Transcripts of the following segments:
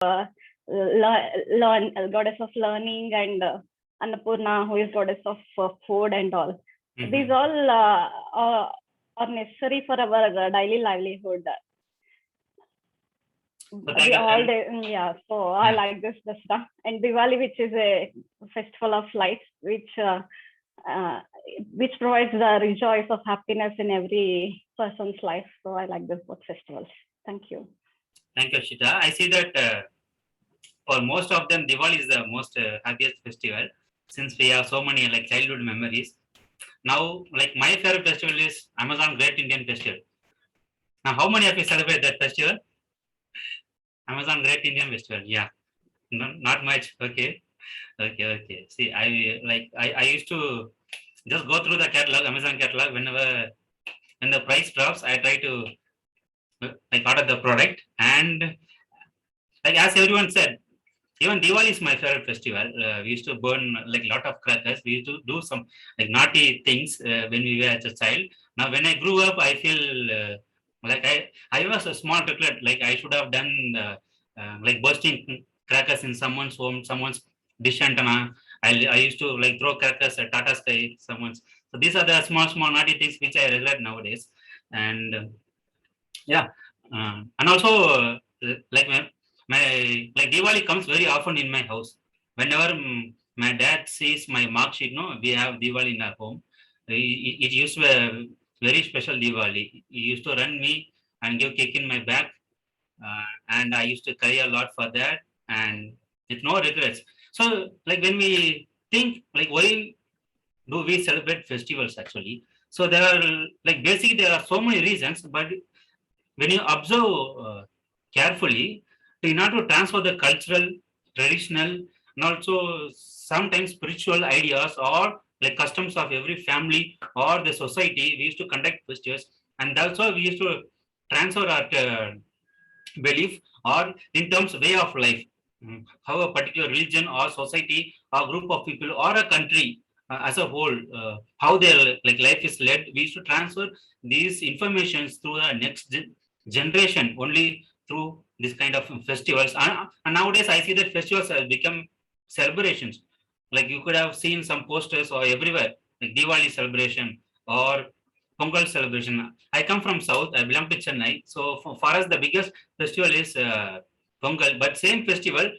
goddess of learning, and Annapurna, who is goddess of food and all. These all are necessary for our daily livelihood. So I like this Dasra and Diwali, which is a festival of lights, which provides the rejoice of happiness in every person's life. So I like this both festivals. Thank you. Thank you, Shita. I see that for most of them, Diwali is the most happiest festival, since we have so many like childhood memories. Now, like my favorite festival is Amazon Great Indian Festival. Now, how many of you celebrate that festival? Amazon Great Indian Festival. Yeah, not much. Okay. See, I used to just go through the catalog, Amazon catalog. Whenever when the price drops, I try to like order the product. And like as everyone said, even Diwali is my favorite festival. We used to burn like a lot of crackers. We used to do some like naughty things when we were as a child. Now, when I grew up, I feel like I was a small regret. Like I should have done like bursting crackers in someone's home, someone's dish antenna. I used to like throw crackers at Tata Sky, someone's. So these are the small naughty things which I regret nowadays. And yeah, and also like my like Diwali comes very often in my house. Whenever my dad sees my mark sheet, no, we have Diwali in our home. It used to be a very special Diwali. He used to run me and give kick in my back, and I used to carry a lot for that, and with no regrets. So, like when we think, like why do we celebrate festivals actually? So there are like basically there are so many reasons, but when you observe carefully, in order to transfer the cultural, traditional, and also sometimes spiritual ideas or like customs of every family or the society, we used to conduct festivals, and also we used to transfer our belief or in terms of way of life. How a particular religion or society or group of people or a country as a whole, how their like life is led, we used to transfer these informations through the next generation only through this kind of festivals. And nowadays I see that festivals have become celebrations. Like you could have seen some posters or everywhere, like Diwali celebration or Pongal celebration. I come from South. I belong to Chennai. So for us, the biggest festival is Pongal. But same festival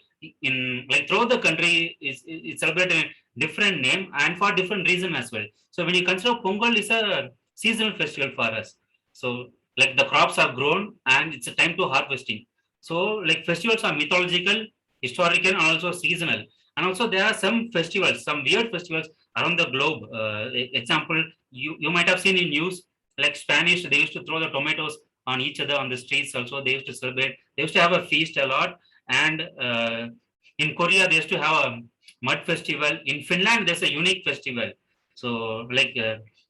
in like throughout the country is celebrated in different name and for different reason as well. So when you consider Pongal is a seasonal festival for us. So like the crops are grown and it's a time to harvesting. So like festivals are mythological, historical, and also seasonal. And also there are some festivals, some weird festivals around the globe. Example, you might have seen in news like Spanish, they used to throw the tomatoes on each other on the streets. Also, they used to celebrate. They used to have a feast a lot. And in Korea, they used to have a mud festival. In Finland, there's a unique festival. So, like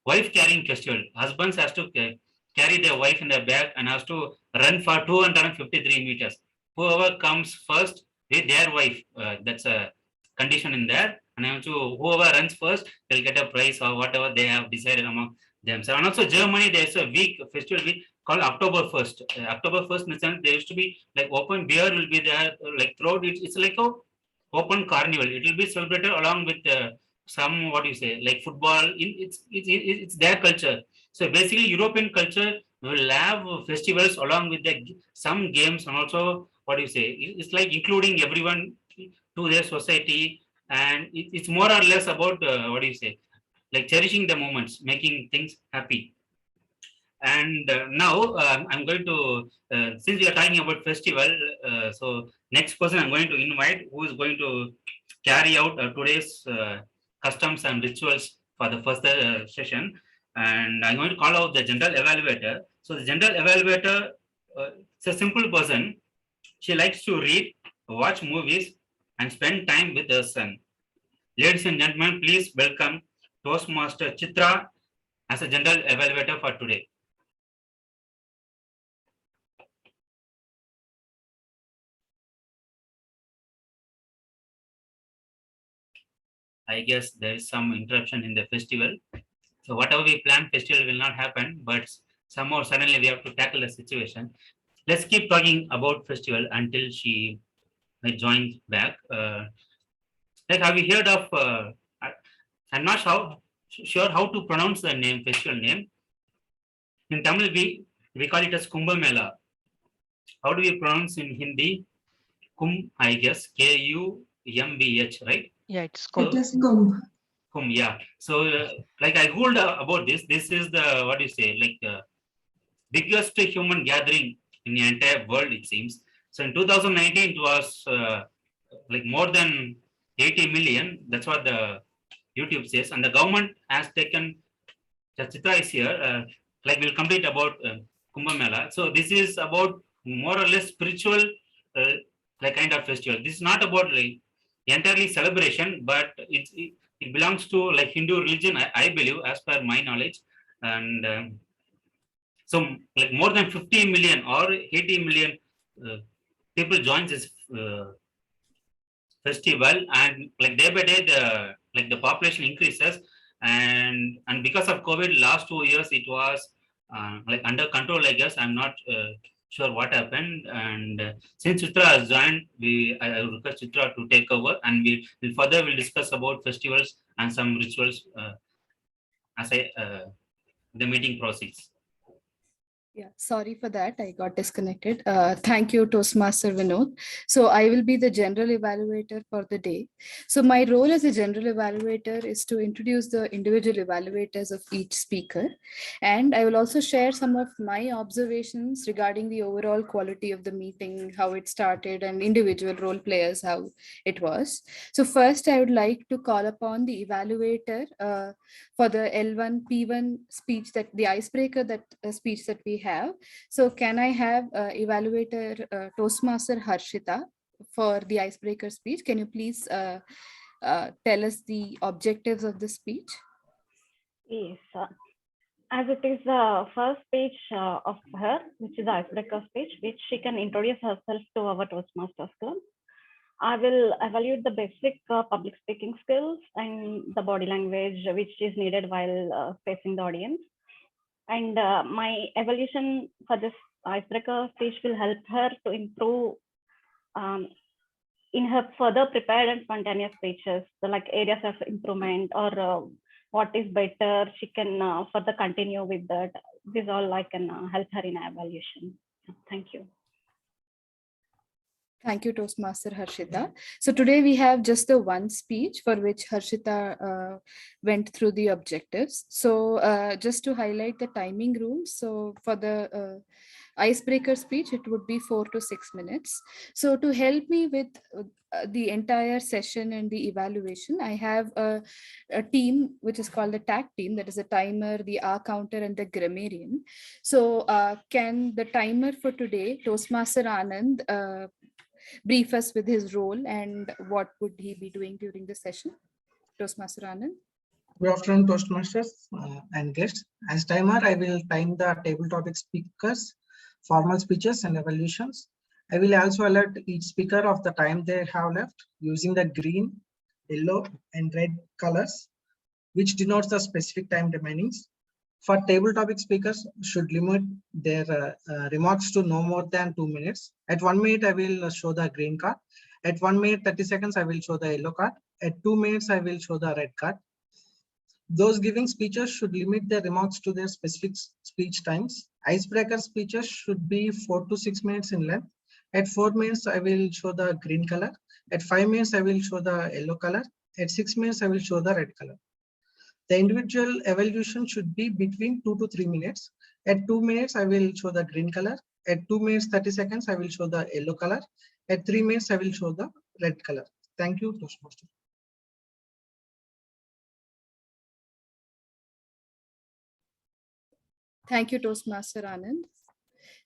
wife carrying festival. Husbands has to carry their wife in their back and has to run for 253 meters. Whoever comes first with their wife, that's a condition in there. And also, whoever runs first, they'll get a prize or whatever they have decided among themselves. And also Germany, there's a week, festival week called October 1st. October 1st means there used to be like open beer will be there, like throughout it. It's like a open carnival. It will be celebrated along with some, what do you say, like football. It's their culture. So basically European culture will have festivals along with some games, and also what do you say, it's like including everyone to their society. And it's more or less about what do you say, like cherishing the moments, making things happy. And now I'm going to, since we are talking about festival, so next person I'm going to invite who is going to carry out today's customs and rituals for the first session. And I'm going to call out the general evaluator. So the general evaluator, it's a simple person. She likes to read, watch movies, and spend time with her son. Ladies and gentlemen, please welcome Toastmaster Chitra as a general evaluator for today. I guess there is some interruption in the festival. So whatever we plan, festival will not happen, but somehow suddenly we have to tackle the situation. Let's keep talking about festival until she like joined back. Like, have you heard of? I'm not sure how to pronounce the name, festival name. In Tamil, we call it as Kumbh Mela. How do we pronounce in Hindi? Kumbh, I guess, Kumbh, right? Yeah, it's It Kumbh. is Kumbh. Kumbh, yeah. So, like I googled about this. This is the what do you say? Like biggest human gathering in the entire world, it seems. So in 2019, it was like more than 80 million. That's what the YouTube says. And the government has taken, Chitra is here, like we'll complete about Kumbh Mela. So this is about more or less spiritual, like kind of festival. This is not about like entirely celebration, but it belongs to like Hindu religion, I believe, as per my knowledge. And so like more than 50 million or 80 million uh, people join this festival, and like day by day the population increases, and because of COVID last 2 years it was like under control, I guess. I'm not sure what happened, and since Chitra has joined, I will request Chitra to take over, and we'll further will discuss about festivals and some rituals as the meeting proceeds. Yeah, sorry for that. I got disconnected. Thank you, Toastmaster Vinod. So I will be the general evaluator for the day. So my role as a general evaluator is to introduce the individual evaluators of each speaker. And I will also share some of my observations regarding the overall quality of the meeting, how it started, and individual role players, how it was. So first, I would like to call upon the evaluator for the L1 P1 speech, that the icebreaker that speech that we have. So can I have evaluator Toastmaster Harshita for the icebreaker speech? Can you please tell us the objectives of the speech? Yes. As it is the first speech of her, which is the icebreaker speech, which she can introduce herself to our Toastmasters Club. I will evaluate the basic public speaking skills and the body language which is needed while facing the audience. And my evaluation for this icebreaker speech will help her to improve in her further prepared and spontaneous speeches, so like areas of improvement or what is better, she can further continue with that. This all I can help her in evaluation. Thank you. Thank you, Toastmaster Harshita. So today we have just the one speech for which Harshita went through the objectives. So just to highlight the timing rules. So for the icebreaker speech, it would be 4 to 6 minutes. So to help me with the entire session and the evaluation, I have a team which is called the tag team, that is the timer, the R counter, and the grammarian. So can the timer for today, Toastmaster Anand, brief us with his role and what would he be doing during the session? Toastmaster Anand. Good afternoon, Toastmasters and guests. As timer, I will time the table topic speakers, formal speeches, and evaluations. I will also alert each speaker of the time they have left using the green, yellow, and red colors, which denotes the specific time remaining. For table topic speakers, should limit their remarks to no more than 2 minutes. At 1 minute, I will show the green card. At 1 minute 30 seconds, I will show the yellow card. At 2 minutes, I will show the red card. Those giving speeches should limit their remarks to their specific speech times. Icebreaker speeches should be 4 to 6 minutes in length. At 4 minutes, I will show the green color. At 5 minutes, I will show the yellow color. At 6 minutes, I will show the red color. The individual evaluation should be between 2 to 3 minutes. At 2 minutes, I will show the green color. At 2 minutes 30 seconds, I will show the yellow color. At 3 minutes, I will show the red color. Thank you, Toastmaster. Thank you, Toastmaster Anand.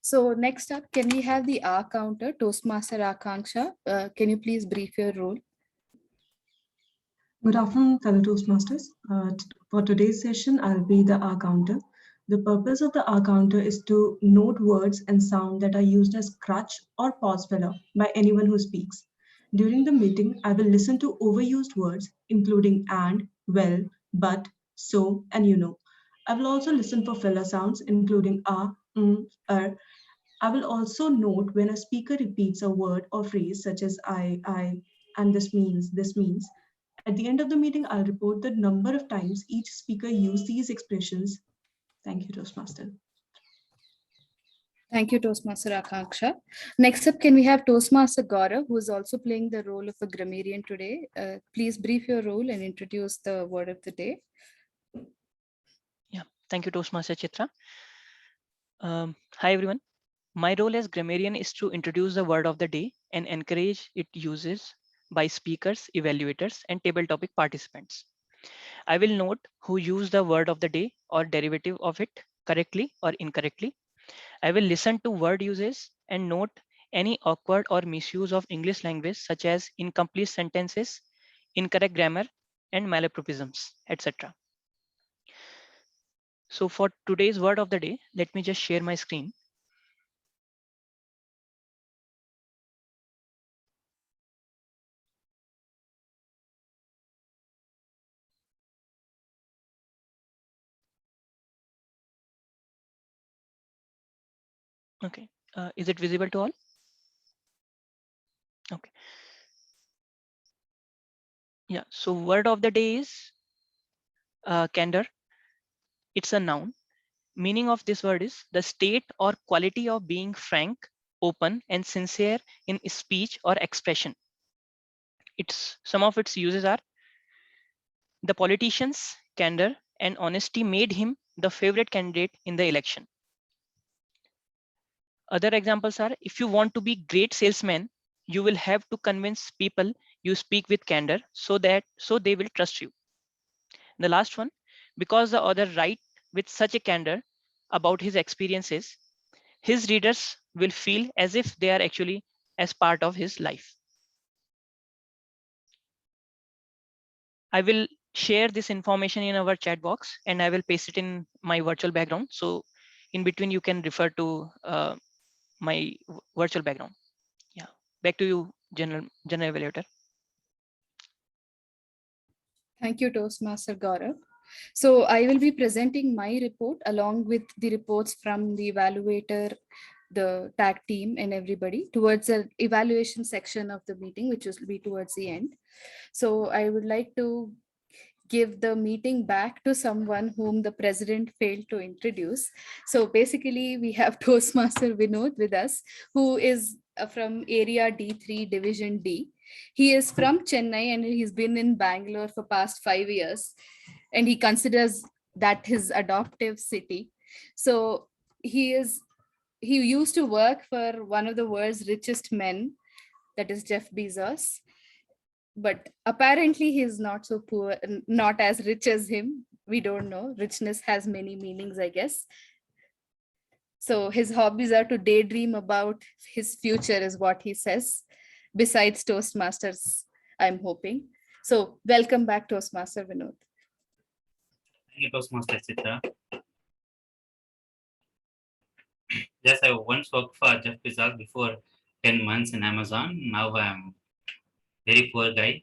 So next up, can we have the R counter, Toastmaster Akanksha? Can you please brief your role? Good afternoon, fellow Toastmasters. For today's session, I'll be the R counter. The purpose of the R counter is to note words and sound that are used as crutch or pause filler by anyone who speaks. During the meeting, I will listen to overused words, including and, well, but, so, and you know. I will also listen for filler sounds, including I will also note when a speaker repeats a word or phrase such as I, and this means, this means. At the end of the meeting, I'll report the number of times each speaker used these expressions. Thank you, Toastmaster. Thank you, Toastmaster Akanksha. Next up, can we have Toastmaster Gaurav, who is also playing the role of a grammarian today. Please brief your role and introduce the word of the day. Yeah, thank you, Toastmaster Chitra. Hi, everyone. My role as grammarian is to introduce the word of the day and encourage its uses by speakers, evaluators, and table topic participants. I will note who used the word of the day or derivative of it correctly or incorrectly. I will listen to word uses and note any awkward or misuse of English language such as incomplete sentences, incorrect grammar, and malapropisms, etc. So for today's word of the day, let me just share my screen. Okay, is it visible to all? Okay. Yeah, so word of the day is candor. It's a noun. Meaning of this word is the state or quality of being frank, open, and sincere in speech or expression. Some of its uses are the politician's candor and honesty made him the favorite candidate in the election. Other examples are if you want to be great salesman, you will have to convince people you speak with candor so they will trust you. The last one, because the author writes with such a candor about his experiences, his readers will feel as if they are actually as part of his life. I will share this information in our chat box and I will paste it in my virtual background. So in between, you can refer to my virtual background. Yeah, back to you, General Evaluator. Thank you, Toastmaster Gaurav. So I will be presenting my report along with the reports from the evaluator, the tag team, and everybody towards the evaluation section of the meeting, which will be towards the end. So I would like to give the meeting back to someone whom the president failed to introduce. So basically, we have Toastmaster Vinod with us, who is from Area D3, Division D. He is from Chennai and he's been in Bangalore for past 5 years, and he considers that his adoptive city. So he used to work for one of the world's richest men, that is Jeff Bezos, but apparently he's not so poor, not as rich as him. We don't know. Richness has many meanings, I guess. So his hobbies are to daydream about his future, is what he says, besides Toastmasters, I'm hoping. So welcome back, Toastmaster Vinod. Thank you, Toastmaster Chitra. Yes, I once worked for Jeff Bezos before 10 months in Amazon. Now I'm very poor guy.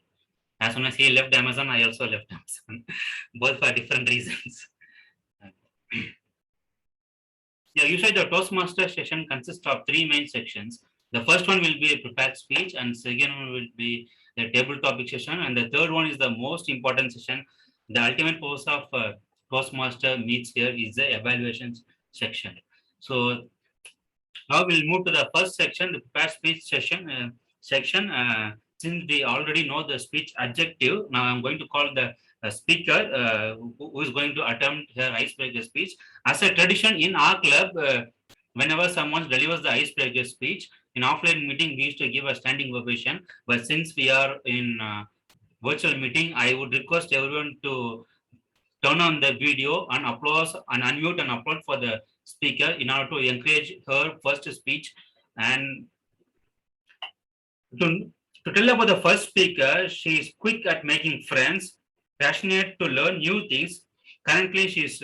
As soon as he left Amazon, I also left Amazon, both for different reasons. Yeah, usually the Toastmaster session consists of 3 main sections. The first one will be a prepared speech, and second one will be the table topic session, and the third one is the most important session. The ultimate purpose of Toastmaster meets here is the evaluation section. So now we'll move to the first section, the prepared speech section. Since we already know the speech adjective, now I'm going to call the speaker who is going to attempt her icebreaker speech. As a tradition in our club, whenever someone delivers the icebreaker speech, in offline meeting, we used to give a standing ovation. But since we are in virtual meeting, I would request everyone to turn on the video and applause and unmute and upload for the speaker in order to encourage her first speech. And to tell about the first speaker, she is quick at making friends, passionate to learn new things. Currently, she is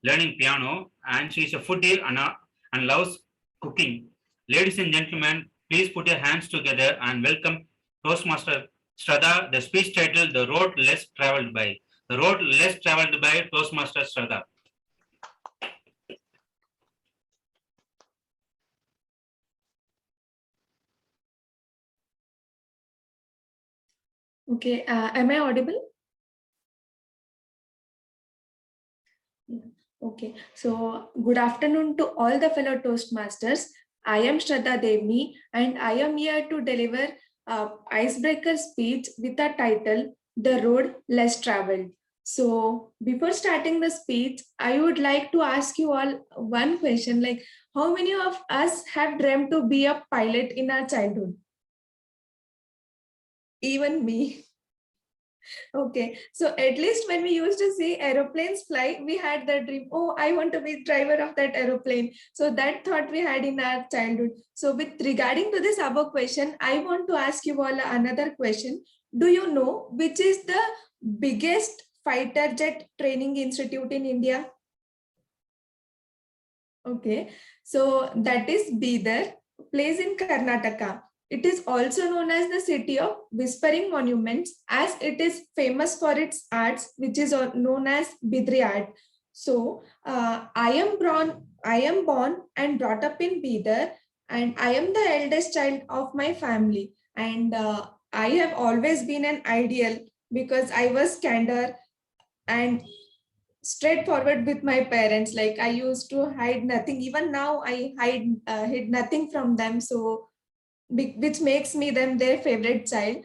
learning piano and she is a foodie and loves cooking. Ladies and gentlemen, please put your hands together and welcome Toastmaster Shraddha. The speech title, The Road Less Traveled By. The Road Less Traveled By, Toastmaster Shraddha. Okay, am I audible? Yeah. Okay, so good afternoon to all the fellow Toastmasters. I am Shraddha Devni and I am here to deliver icebreaker speech with a title, The Road Less Traveled. So before starting the speech, I would like to ask you all one question, like how many of us have dreamt to be a pilot in our childhood? Even me. Okay, so at least when we used to see aeroplanes fly, we had that dream. Oh, I want to be driver of that aeroplane. So that thought we had in our childhood. So with regarding to this above question, I want to ask you all another question. Do you know which is the biggest fighter jet training institute in India? Okay, so that is Bidar, place in Karnataka. It is also known as the city of whispering monuments as it is famous for its arts, which is known as Bidri art. So I am born and brought up in Bidar, and I am the eldest child of my family. And I have always been an ideal because I was candor and straightforward with my parents. Like I used to hide nothing. Even now I hid nothing from them. So which makes me them their favorite child.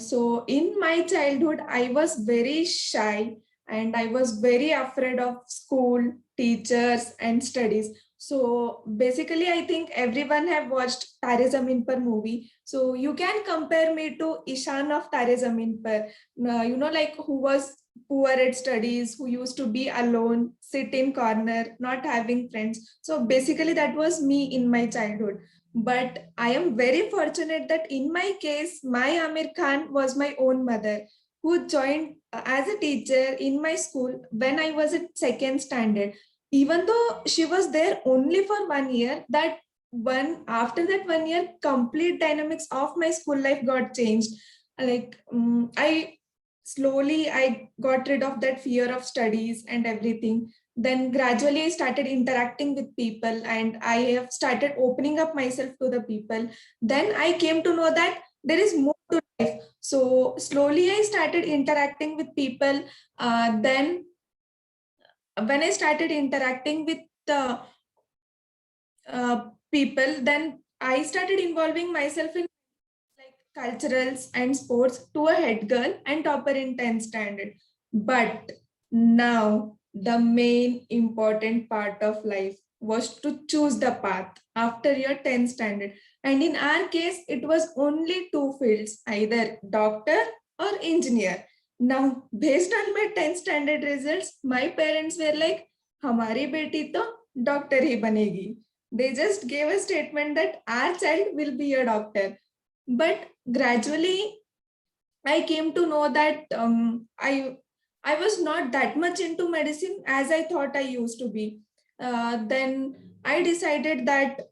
So in my childhood, I was very shy and I was very afraid of school, teachers, and studies. So basically, I think everyone have watched Tare Zameen Par movie. So you can compare me to Ishan of Tare Zameen Par. Like who was poor at studies, who used to be alone, sit in corner, not having friends. So basically, that was me in my childhood. But I am very fortunate that in my case, my Amir Khan was my own mother who joined as a teacher in my school when I was at second standard. Even though she was there only for 1 year, that one after that 1 year, complete dynamics of my school life got changed. Like I got rid of that fear of studies and everything. Then gradually I started interacting with people and I have started opening up myself to the people. Then I came to know that there is more to life. So slowly I started interacting with people. Then when I started interacting with the people, then I started involving myself in like culturals and sports to a head girl and topper in 10th standard. But now the main important part of life was to choose the path after your 10th standard. And in our case, it was only two fields, either doctor or engineer. Now, based on my 10th standard results, my parents were like, हमारी बेटी तो doctor ही बनेगी. They just gave a statement that our child will be a doctor. But gradually I came to know that I was not that much into medicine as I thought I used to be. Then I decided that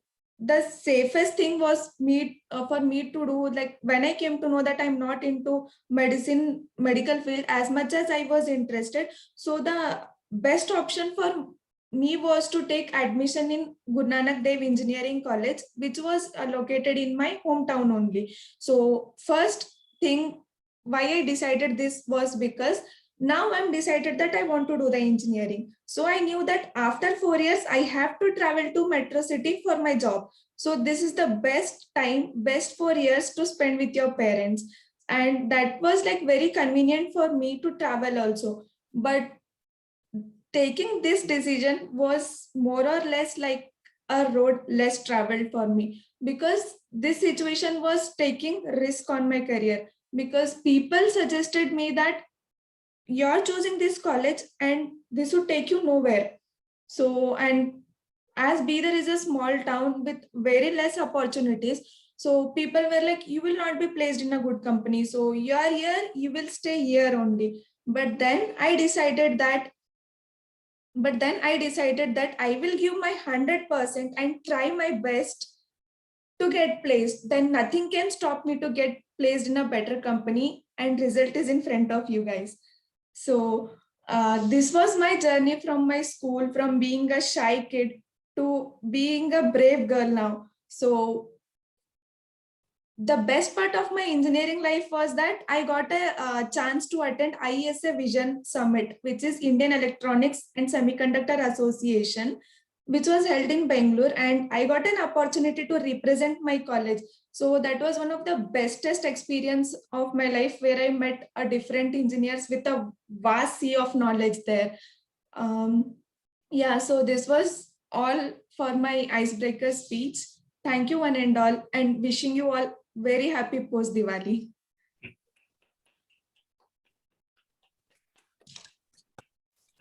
the safest thing was for me to do, like when I came to know that I'm not into medical field as much as I was interested. So the best option for me was to take admission in Guru Nanak Dev Engineering College, which was located in my hometown only. So first thing why I decided this was because now I'm decided that I want to do the engineering. So I knew that after 4 years, I have to travel to Metro City for my job. So this is the best time, best 4 years to spend with your parents. And that was like very convenient for me to travel also. But taking this decision was more or less like a road less traveled for me because this situation was taking risk on my career because people suggested me that you're choosing this college and this would take you nowhere. So, and as Bidar is a small town with very less opportunities, so people were like, you will not be placed in a good company. So you are here, you will stay here only. But then I decided that I will give my 100% and try my best to get placed. Then nothing can stop me to get placed in a better company, and result is in front of you guys. So this was my journey from my school, from being a shy kid to being a brave girl now. So the best part of my engineering life was that I got a chance to attend IESA Vision Summit, which is Indian Electronics and Semiconductor Association, which was held in Bangalore, and I got an opportunity to represent my college. So that was one of the bestest experience of my life, where I met a different engineers with a vast sea of knowledge there. Yeah, so this was all for my icebreaker speech. Thank you one and all, and wishing you all very happy post Diwali.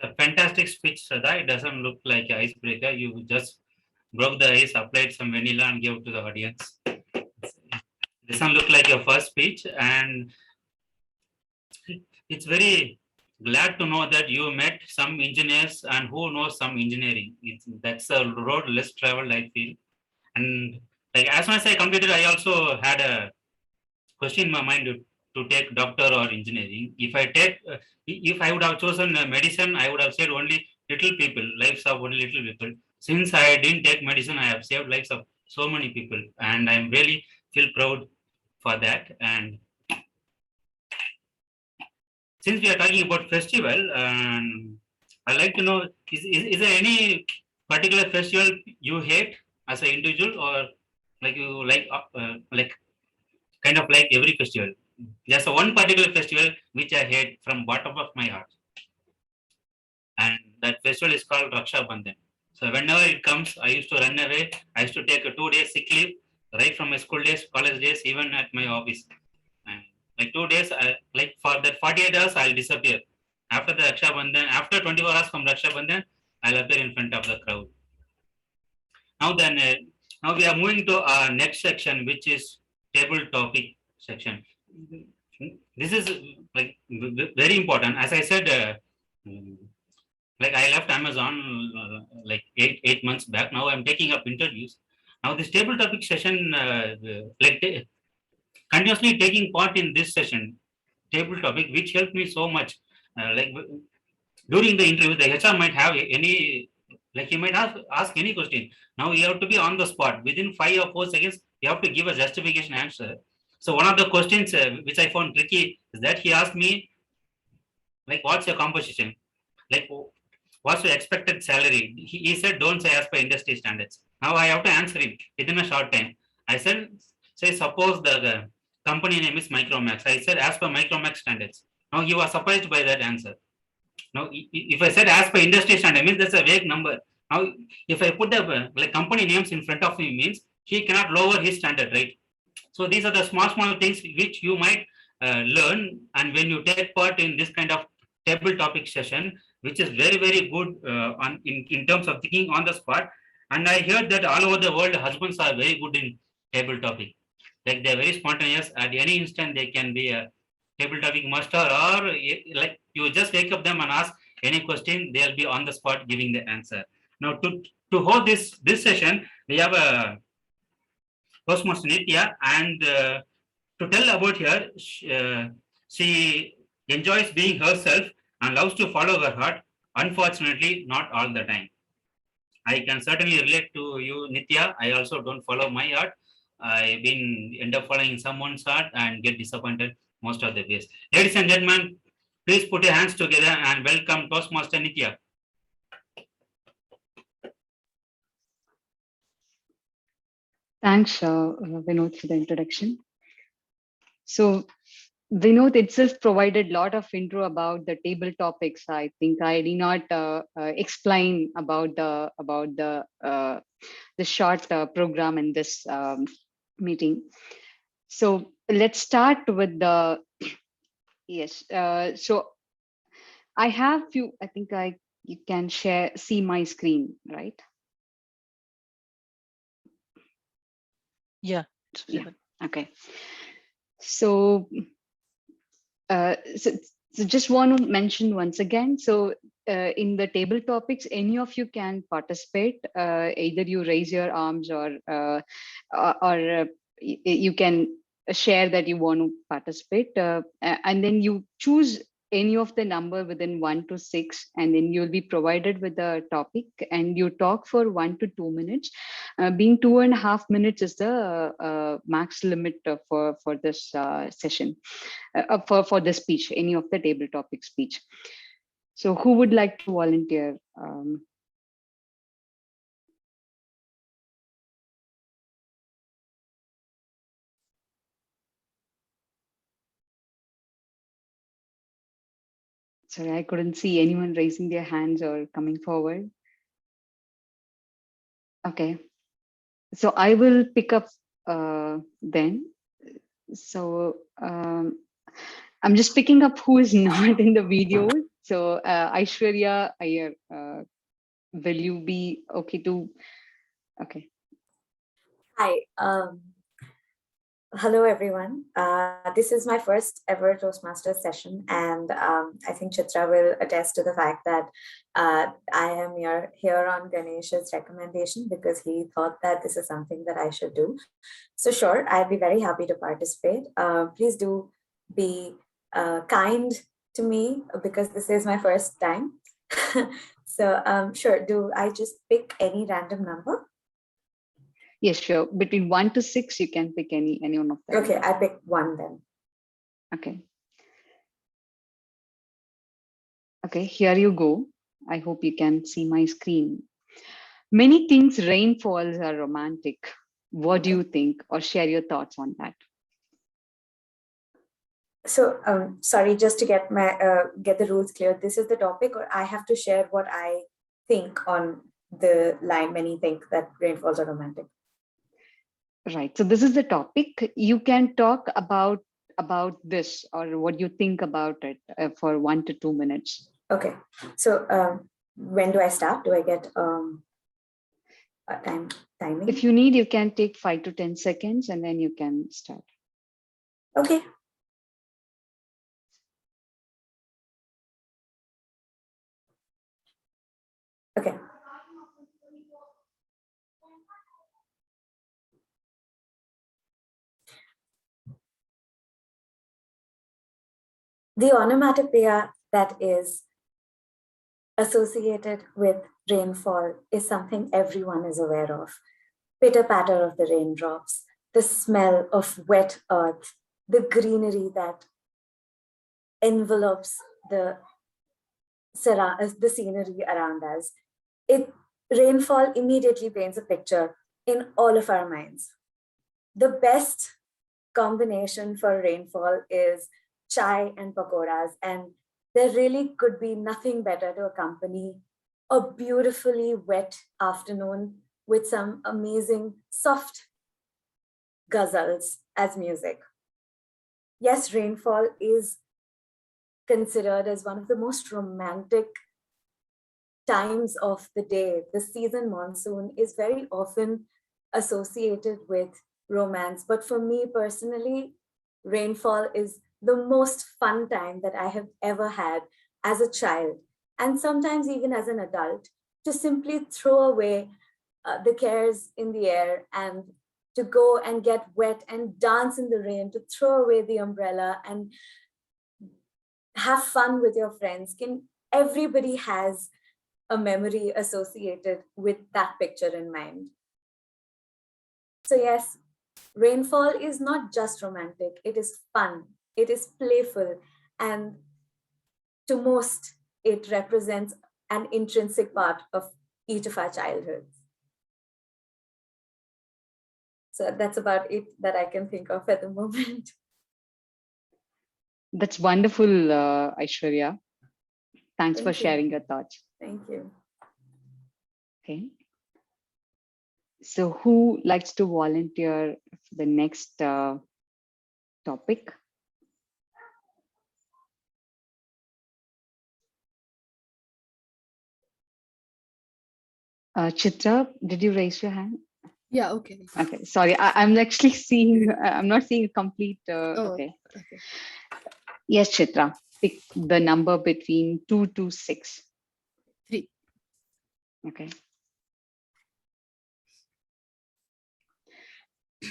A fantastic speech, Shraddha. It doesn't look like an icebreaker. You just broke the ice, applied some vanilla, and gave to the audience. It doesn't look like your first speech, and it's very glad to know that you met some engineers and who knows some engineering. That's a road less traveled, I feel. And like as soon as I completed, I also had a question in my mind to take doctor or engineering. If I would have chosen medicine, I would have said only little people, lives of only little people. Since I didn't take medicine, I have saved lives of so many people, and I'm really feel proud for that. And since we are talking about festival, I'd like to know, is there any particular festival you hate as an individual, or like you like kind of like every festival? There's one particular festival which I hate from bottom of my heart, and that festival is called Raksha Bandhan. So whenever it comes, I used to run away. I used to take a 2 days sick leave right from my school days, college days, even at my office. And like 2 days, like for that 48 hours, I'll disappear. After the Raksha Bandhan, after 24 hours from Raksha Bandhan, I'll appear in front of the crowd. Now then, now we are moving to our next section, which is table topic section. This is like very important. As I said, like I left Amazon like eight months back. Now I'm taking up interviews. Now this table topic session, continuously taking part in this session, table topic, which helped me so much. Like during the interview, the HR might have any, like he might ask any question. Now you have to be on the spot. Within 5 or 4 seconds, you have to give a justification answer. So one of the questions which I found tricky is that he asked me, like, what's your composition? Like, what's your expected salary? He said, don't say as per industry standards. Now I have to answer him within a short time. I said, say, suppose the company name is Micromax. I said, as per Micromax standards. Now he was surprised by that answer. Now, if I said as per industry standard, means that's a vague number. Now, if I put the like company names in front of him, means he cannot lower his standard, right? So these are the small things which you might learn, and when you take part in this kind of table topic session, which is very good in terms of thinking on the spot. And I heard that all over the world, husbands are very good in table topic. Like they're very spontaneous. At any instant, they can be a table topic master, or like you just wake up them and ask any question, they'll be on the spot giving the answer. Now to hold this session, we have a Toastmaster Nitya, and to tell about her, she enjoys being herself and loves to follow her heart. Unfortunately, not all the time. I can certainly relate to you, Nitya. I also don't follow my heart. I've been end up following someone's heart and get disappointed most of the days. Ladies and gentlemen, please put your hands together and welcome Toastmaster Nitya. Thanks, Vinod, for the introduction. So Vinod itself provided a lot of intro about the table topics. I think I did not explain about the short program in this meeting. So let's start with the yes. So I have few. I think you can see my screen, right? Yeah. Yeah. Okay. So, so just want to mention once again. So in the table topics, any of you can participate. Either you raise your arms or you can share that you want to participate, and then you choose any of the number within 1 to 6, and then you'll be provided with a topic and you talk for 1 to 2 minutes. Being 2.5 minutes is the max limit for this session, for the speech, any of the table topic speech. So who would like to volunteer? Sorry, I couldn't see anyone raising their hands or coming forward. Okay, so I will pick up then. So I'm just picking up who is not in the video. So Aishwarya Iyer, will you be okay to? Okay. Hi. Hello, everyone. This is my first ever Toastmasters session, and I think Chitra will attest to the fact that I am here on Ganesh's recommendation because he thought that this is something that I should do. So sure, I'd be very happy to participate. Please do be kind to me because this is my first time. So sure, do I just pick any random number? Yes, sure. Between 1 to 6, you can pick any one of them. Okay, I pick 1 then. Okay. Okay, here you go. I hope you can see my screen. Many things rainfalls are romantic. What do you think, or share your thoughts on that? So sorry, just to get the rules clear, this is the topic, or I have to share what I think on the line. Many think that rainfalls are romantic. Right. So this is the topic. You can talk about this or what you think about it for 1 to 2 minutes. Okay. So when do I start? Do I get a timing? If you need, you can take 5 to 10 seconds and then you can start. Okay. Okay. The onomatopoeia that is associated with rainfall is something everyone is aware of. Pitter patter of the raindrops, the smell of wet earth, the greenery that envelopes the scenery around us. Rainfall immediately paints a picture in all of our minds. The best combination for rainfall is chai and pakoras, and there really could be nothing better to accompany a beautifully wet afternoon with some amazing soft ghazals as music. Yes, rainfall is considered as one of the most romantic times of the day. The season monsoon is very often associated with romance, but for me personally, rainfall is the most fun time that I have ever had as a child, and sometimes even as an adult, to simply throw away the cares in the air and to go and get wet and dance in the rain, to throw away the umbrella and have fun with your friends. Everybody has a memory associated with that picture in mind. So yes, rainfall is not just romantic, it is fun, it is playful, and to most, it represents an intrinsic part of each of our childhoods. So that's about it that I can think of at the moment. That's wonderful, Aishwarya. Thanks for sharing your thoughts. Thank you. Okay. So who likes to volunteer for the next topic? Chitra, did you raise your hand? Yeah, okay. Okay, sorry, I'm actually seeing, I'm not seeing a complete, okay. Yes, Chitra, pick the number between 2 to 6. 3. Okay.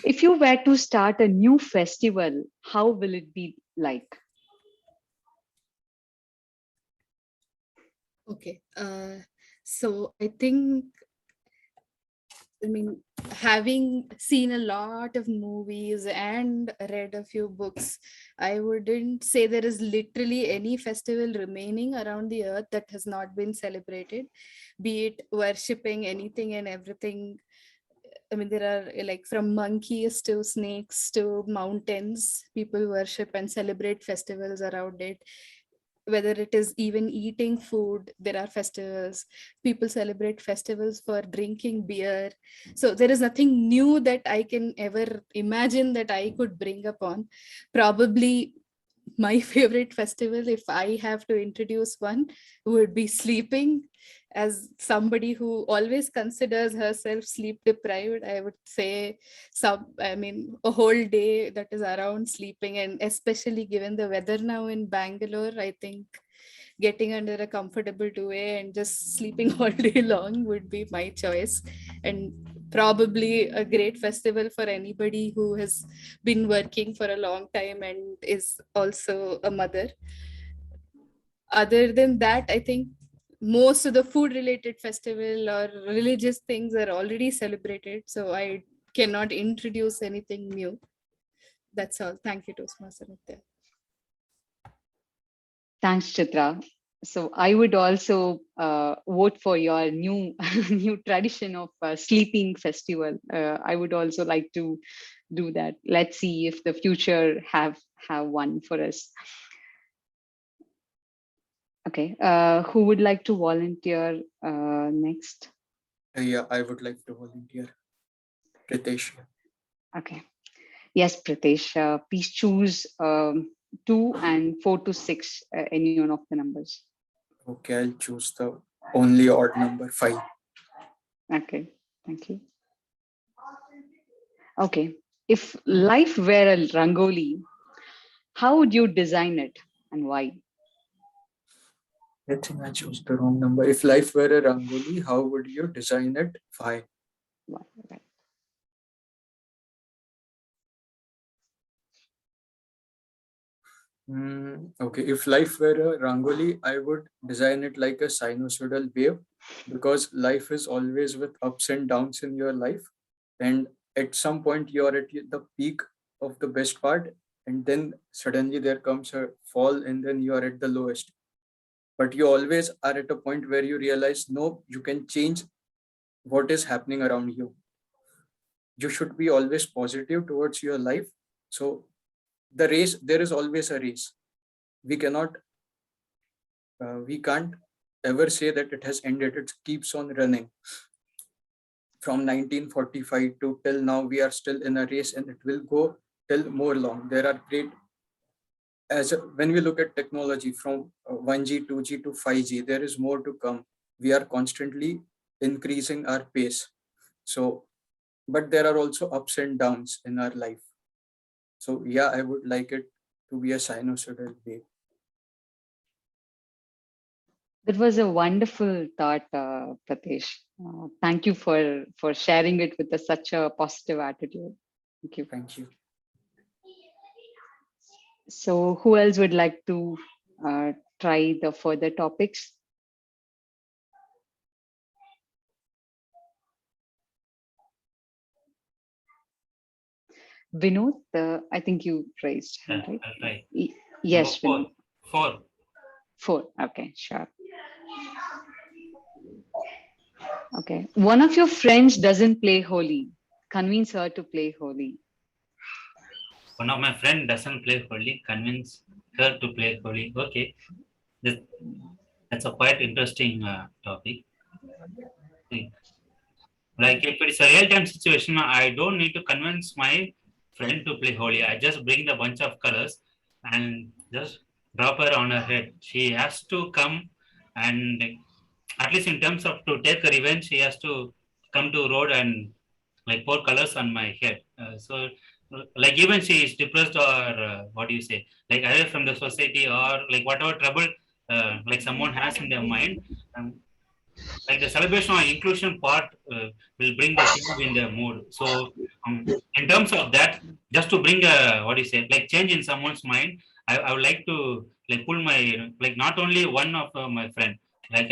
If you were to start a new festival, how will it be like? Okay. So I think, I mean, having seen a lot of movies and read a few books, I wouldn't say there is literally any festival remaining around the earth that has not been celebrated, be it worshipping anything and everything. I mean, there are like from monkeys to snakes to mountains, people worship and celebrate festivals around it. Whether it is even eating food, there are festivals. People celebrate festivals for drinking beer. So there is nothing new that I can ever imagine that I could bring upon. Probably my favorite festival, if I have to introduce one, would be sleeping. As somebody who always considers herself sleep deprived, I would say a whole day that is around sleeping, and especially given the weather now in Bangalore, I think getting under a comfortable duvet and just sleeping all day long would be my choice. And probably a great festival for anybody who has been working for a long time and is also a mother. Other than that, I think most of the food related festival or religious things are already celebrated, so I cannot introduce anything new. That's all. Thank you, Toastmaster Nitya. Thanks, Chitra. So I would also vote for your new new tradition of sleeping festival. I would also like to do that. Let's see if the future have one for us. Okay, who would like to volunteer next? Yeah, I would like to volunteer. Pritesh. Okay. Yes, Pritesh, please choose 2 and 4 to 6, any one of the numbers. Okay, I'll choose the only odd number, 5. Okay, thank you. Okay, if life were a rangoli, how would you design it and why? I think I chose the wrong number. If life were a rangoli, how would you design it? 5. Why? Right. Okay, if life were a rangoli, I would design it like a sinusoidal wave, because life is always with ups and downs in your life. And at some point, you're at the peak of the best part, and then suddenly there comes a fall, and then you are at the lowest. But you always are at a point where you realize, no, you can change what is happening around you. You should be always positive towards your life. So the race, there is always a race. We can't ever say that it has ended. It keeps on running. From 1945 to till now, we are still in a race, and it will go till more long. There are great, when we look at technology from 1G, 2G to 5G, there is more to come. We are constantly increasing our pace. So, but there are also ups and downs in our life. So yeah, I would like it to be a sinusoidal wave. That was a wonderful thought, Pritesh. Thank you for sharing it with such a positive attitude. Thank you. Thank you. So who else would like to try the further topics? Vinod, I think you raised hand, right? Right. Yes, Number 4. 4. Okay, sure. Okay. One of your friends doesn't play Holi. Convince her to play Holi. One of my friend doesn't play Holi. Convince her to play Holi. Okay. That's a quite interesting topic. Like if it's a real-time situation, I don't need to convince my friend to play Holi. I just bring the bunch of colors and just drop her on her head. She has to come, and at least in terms of to take a revenge, she has to come to road and like pour colors on my head. So like even she is depressed, or what do you say, like away from the society, or like whatever trouble like someone has in their mind. Like the celebration or inclusion part will bring the change in their mood. So in terms of that, just to bring a, what do you say, like change in someone's mind, I would like to like pull my, like not only one of my friend, Like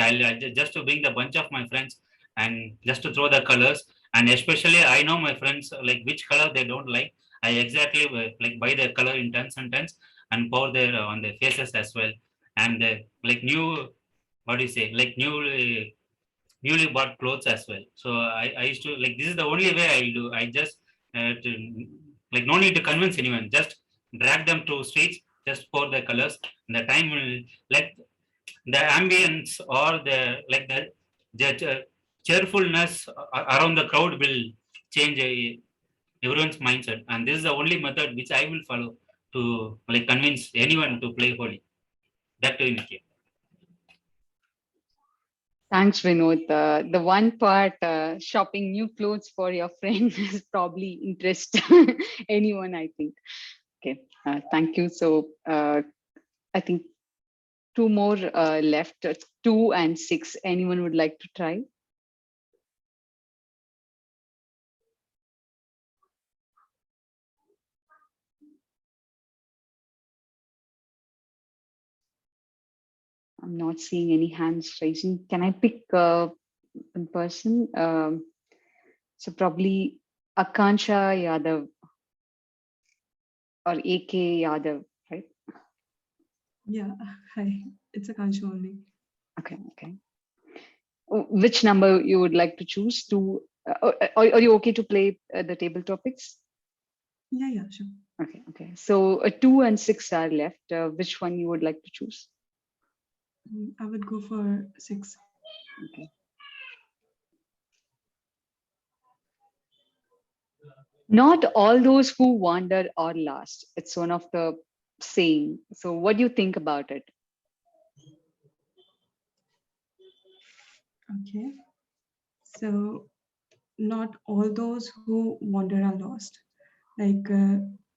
just to bring the bunch of my friends and just to throw the colors. And especially I know my friends like which color they don't like. I exactly like buy their color in tons and tons and pour their on their faces as well. And like new, what do you say, like newly bought clothes as well. So I used to like, this is the only way I do. I just like no need to convince anyone. Just drag them to streets. Just pour the colors. And the time will let the ambience or the cheerfulness around the crowd will change everyone's mindset. And this is the only method which I will follow to like convince anyone to play Holi. That to Nikki. Thanks, Vinod. The one part, shopping new clothes for your friend is probably interest anyone, I think. Okay, thank you. So I think two more left, 2 and 6. Anyone would like to try? I'm not seeing any hands raising. Can I pick one person? So probably Akansha Yadav or AK Yadav, right? Yeah, hi, it's Akansha only. Okay, okay. Which number you would like to choose? To are you okay to play the table topics? Yeah, sure. Okay, okay. So 2 and 6 are left. Which one you would like to choose? I would go for 6. Okay. Not all those who wander are lost. It's one of the saying. So what do you think about it? Okay. So not all those who wander are lost. Like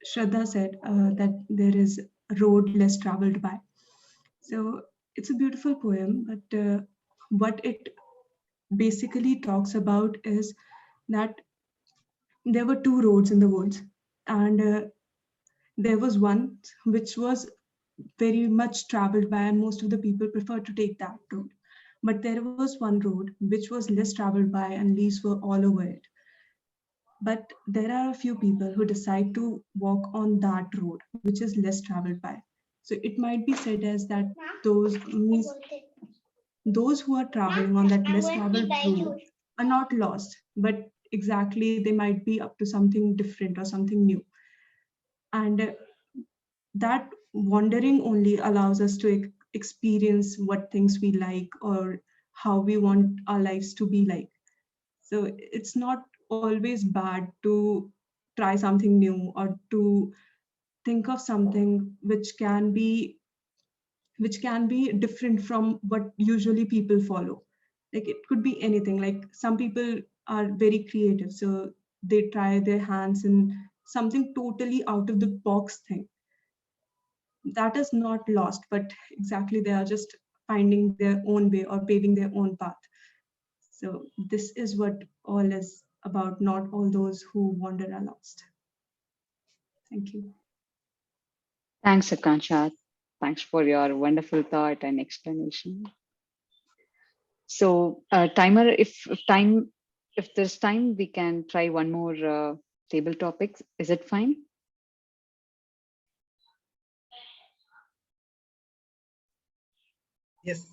Shraddha said, that there is a road less traveled by. So it's a beautiful poem, but what it basically talks about is that there were 2 roads in the woods, and there was one which was very much traveled by, and most of the people prefer to take that road. But there was one road which was less traveled by, and leaves were all over it. But there are a few people who decide to walk on that road which is less traveled by. So it might be said as that those means those who are traveling on that less traveled road are not lost, but exactly they might be up to something different or something new. And that wandering only allows us to experience what things we like or how we want our lives to be like. So it's not always bad to try something new or to think of something which can be different from what usually people follow. Like it could be anything. Like some people are very creative, so they try their hands in something totally out of the box thing. That is not lost, but exactly they are just finding their own way or paving their own path. So this is what all is about. Not all those who wander are lost. Thank you. Thanks, Akansha. Thanks for your wonderful thought and explanation. So timer, if there's time, we can try one more table topics. Is it fine? Yes.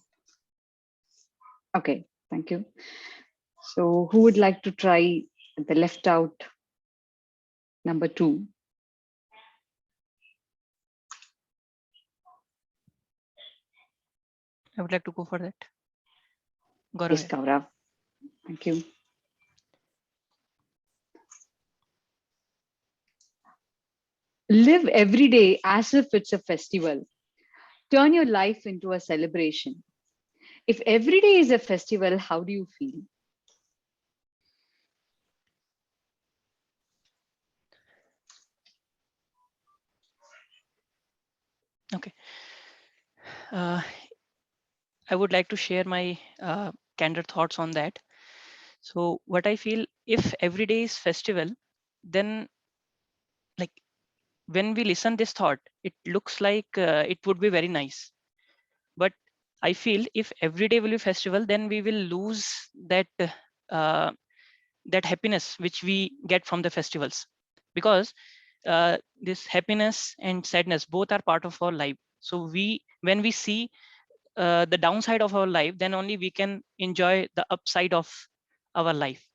Okay, thank you. So who would like to try the left out number 2? I would like to go for that. Gaurav. Yes, Gaurav. Thank you. Live every day as if it's a festival. Turn your life into a celebration. If every day is a festival, how do you feel? Okay. I would like to share my candid thoughts on that. So what I feel, if every day is festival, then like when we listen this thought, it looks like it would be very nice. But I feel if every day will be festival, then we will lose that that happiness which we get from the festivals, because this happiness and sadness both are part of our life. So when we see the downside of our life, then only we can enjoy the upside of our life.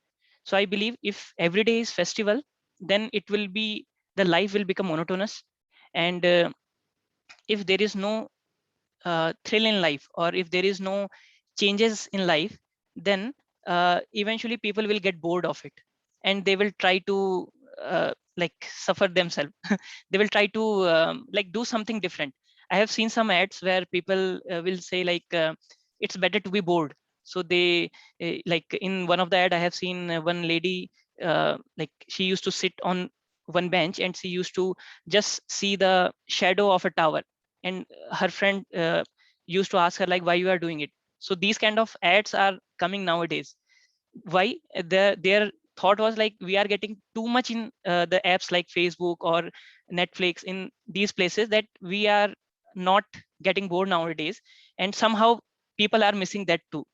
So I believe if every day is festival, then it will be, the life will become monotonous. And if there is no thrill in life, or if there is no changes in life, then eventually people will get bored of it, and they will try to like suffer themselves. They will try to like do something different. I have seen some ads where people will say like it's better to be bored. So they like in one of the ad I have seen one lady like she used to sit on one bench and she used to just see the shadow of a tower, and her friend used to ask her like why you are doing it. So these kind of ads are coming nowadays. Why? Their thought was like we are getting too much in the apps like Facebook or Netflix, in these places, that we are not getting bored nowadays, and somehow people are missing that too.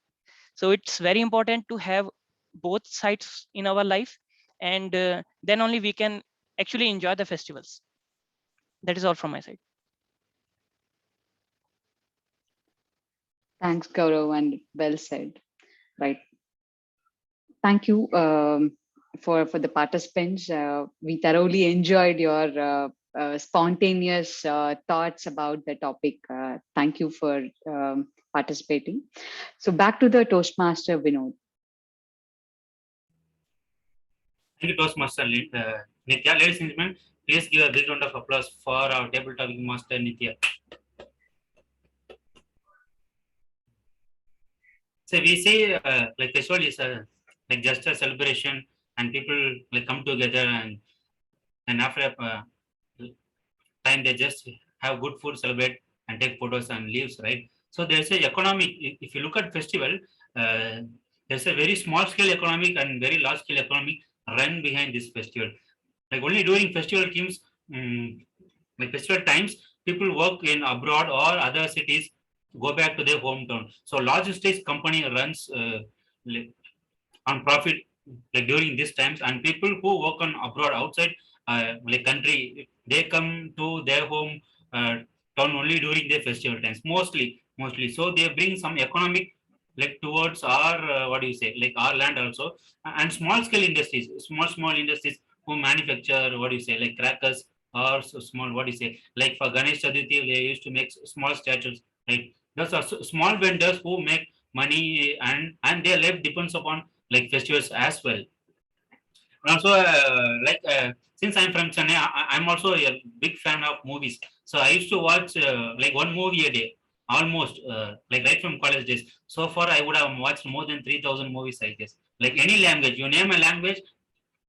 So it's very important to have both sides in our life, and then only we can actually enjoy the festivals. That is all from my side. Thanks, Gaurav, and well said. Right. Thank you for the participants. We thoroughly enjoyed your spontaneous thoughts about the topic. Thank you for participating. So back to the Toastmaster, Vinod. Thank you, Toastmaster Nitya. Ladies and gentlemen, please give a big round of applause for our table topic master Nitya. So we say like festival is like just a celebration, and people like come together, and after a time they just have good food, celebrate, and take photos and leaves, right? So there's a economic. If you look at festival, uh, there's a very small scale economic and very large scale economic run behind this festival. Like only during festival teams, like festival times, people work in abroad or other cities, go back to their hometown. So logistics company runs like on profit like during these times, and people who work on abroad outside like country, they come to their home town only during their festival times, mostly. So they bring some economic like towards our what do you say, like our land also. And small industries who manufacture what do you say, like crackers, or so small what do you say, like for Ganesh Chaturthi they used to make small statues, right? Those are small vendors who make money, and their life depends upon like festivals as well. And also, since I'm from Chennai, I'm also a big fan of movies. So I used to watch like one movie a day, almost like right from college days. So far, I would have watched more than 3,000 movies, I guess. Like any language, you name a language,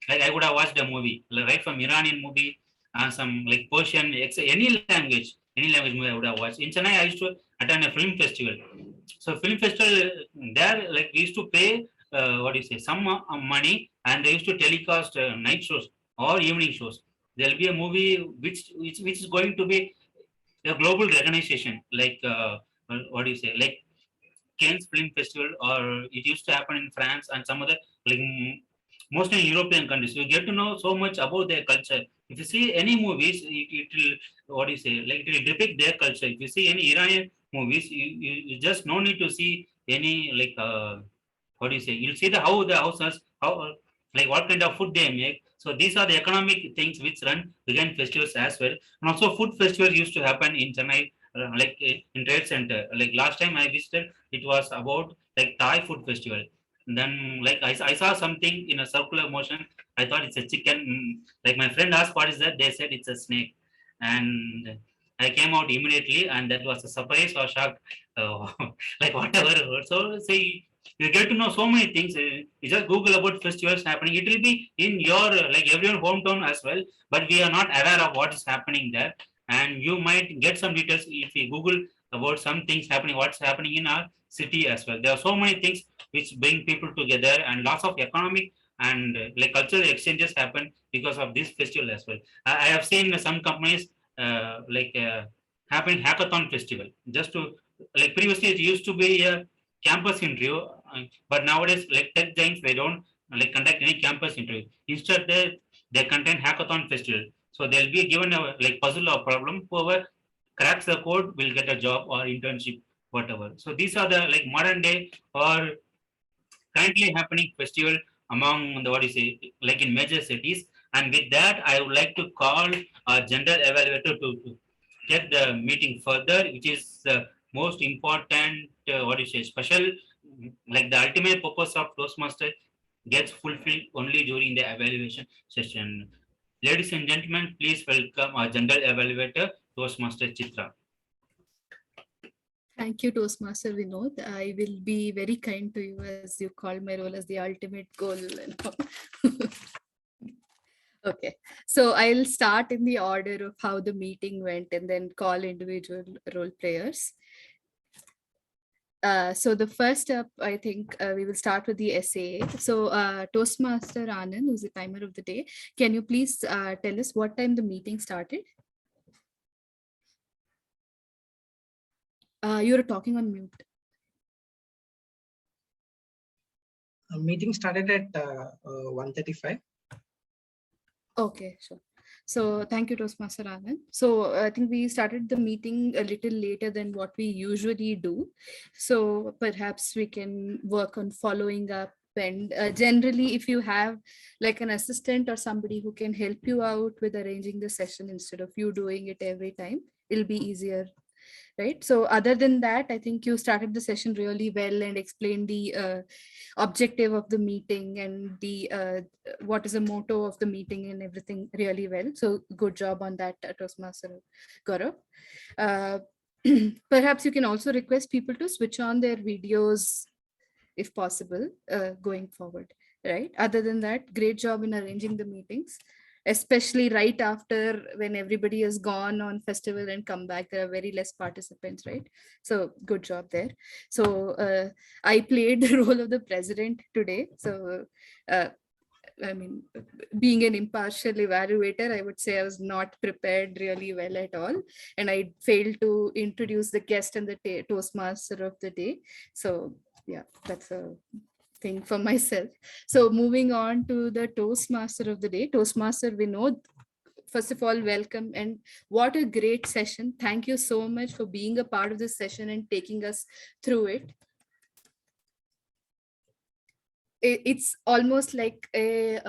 like I would have watched a movie, like, right from Iranian movie, some like Persian, any language movie I would have watched. In Chennai, I used to attend a film festival. So film festival there, like we used to pay what do you say, some money, and they used to telecast night shows or evening shows. There'll be a movie which is going to be a global recognition, like what do you say, like Cannes Film Festival, or it used to happen in France and some other like mostly in European countries. You get to know so much about their culture. If you see any movies, it will what do you say, like it will depict their culture. If you see any Iranian movies, you just no need to see any like what do you say, you'll see the how the houses, how like what kind of food they make. So these are the economic things which run behind festivals as well. And also food festivals used to happen in Chennai, like in Trade Center. Like last time I visited, it was about like Thai food festival. And then like I saw something in a circular motion. I thought it's a chicken. Like my friend asked what is that, they said it's a snake. And I came out immediately, and that was a surprise or shock, like whatever. So say you get to know so many things. You just Google about festivals happening. It will be in your like everyone hometown as well, but we are not aware of what is happening there. And you might get some details if you Google about some things happening, what's happening in our city as well. There are so many things which bring people together, and lots of economic and like cultural exchanges happen because of this festival as well. I have seen some companies like happened hackathon festival. Just to like previously it used to be a campus interview, but nowadays like tech giants they don't like conduct any campus interview. Instead they conduct hackathon festival. So they'll be given a like puzzle or problem. Whoever cracks the code will get a job or internship, whatever. So these are the like modern day or currently happening festival among the what you say like in major cities. And with that I would like to call a general evaluator to get the meeting further, which is the most important what you say special, like the ultimate purpose of Toastmaster gets fulfilled only during the evaluation session. Ladies and gentlemen, please welcome our general evaluator, Toastmaster Chitra. Thank you, Toastmaster Vinod. I will be very kind to you as you call my role as the ultimate goal. Okay, so I'll start in the order of how the meeting went and then call individual role players. So the first up, I think we will start with the SAA. So Toastmaster Anand, who's the timer of the day, can you please tell us what time the meeting started? You're talking on mute. Meeting started at 1:35. Okay, sure. So thank you, Toastmaster Anand. So I think we started the meeting a little later than what we usually do. So perhaps we can work on following up. And generally, if you have like an assistant or somebody who can help you out with arranging the session instead of you doing it every time, it'll be easier. Right. So other than that, I think you started the session really well and explained the objective of the meeting and the what is the motto of the meeting and everything really well. So good job on that, Toastmaster Gaurav. Perhaps you can also request people to switch on their videos if possible going forward. Right. Other than that, great job in arranging the meetings, especially right after when everybody is gone on festival and come back, there are very less participants, right? So good job there. So I played the role of the president today. So I mean, being an impartial evaluator, I would say I was not prepared really well at all. And I failed to introduce the guest and the Toastmaster of the day. So yeah, that's a thing for myself. So moving on to the Toastmaster of the day, Toastmaster Vinod. First of all, welcome and what a great session. Thank you so much for being a part of this session and taking us through it. It's almost like a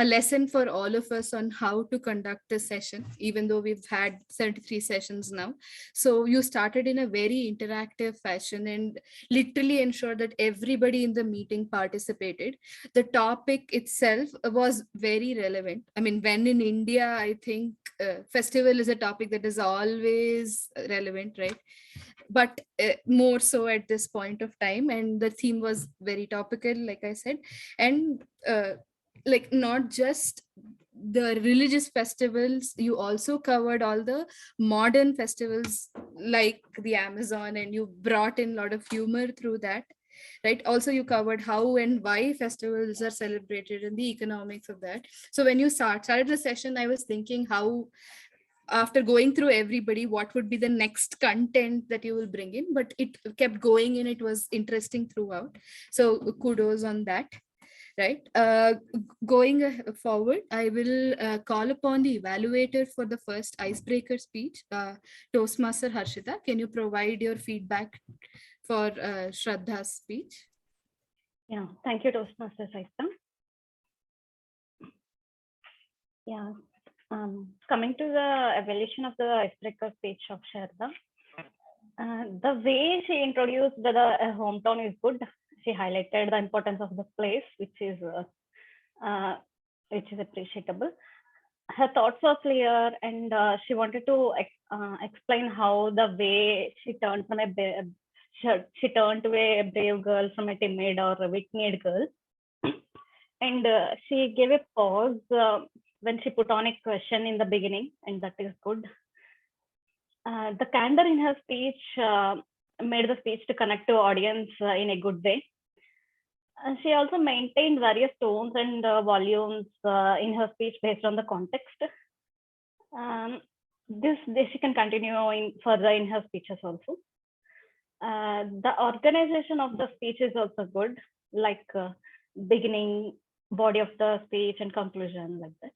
lesson for all of us on how to conduct a session, even though we've had 73 sessions now. So you started in a very interactive fashion and literally ensured that everybody in the meeting participated. The topic itself was very relevant. I mean, when in India, I think festival is a topic that is always relevant, right? But more so at this point of time, and the theme was very topical, like I said, and like not just the religious festivals, you also covered all the modern festivals like the Amazon, and you brought in a lot of humor through that, right? Also you covered how and why festivals are celebrated and the economics of that. So when you started the session, I was thinking how, after going through everybody, what would be the next content that you will bring in, but it kept going and it was interesting throughout. So kudos on that. Right. Going forward, I will call upon the evaluator for the first icebreaker speech. Toastmaster Harshita, can you provide your feedback for Shraddha's speech? Yeah, thank you, Toastmaster Saista. Yeah. Coming to the evaluation of the icebreaker speech of Shraddha, the way she introduced the hometown is good. She highlighted the importance of the place, which is appreciable. Her thoughts were clear, and she wanted to explain how the way she turned from she turned to a brave girl from a timid or a weak-kneed girl, and she gave a pause when she put on a question in the beginning, and that is good. The candor in her speech made the speech to connect to audience in a good way. She also maintained various tones and volumes in her speech based on the context. this she can continue in further in her speeches also. The organization of the speech is also good, like beginning, body of the speech, and conclusion, like that.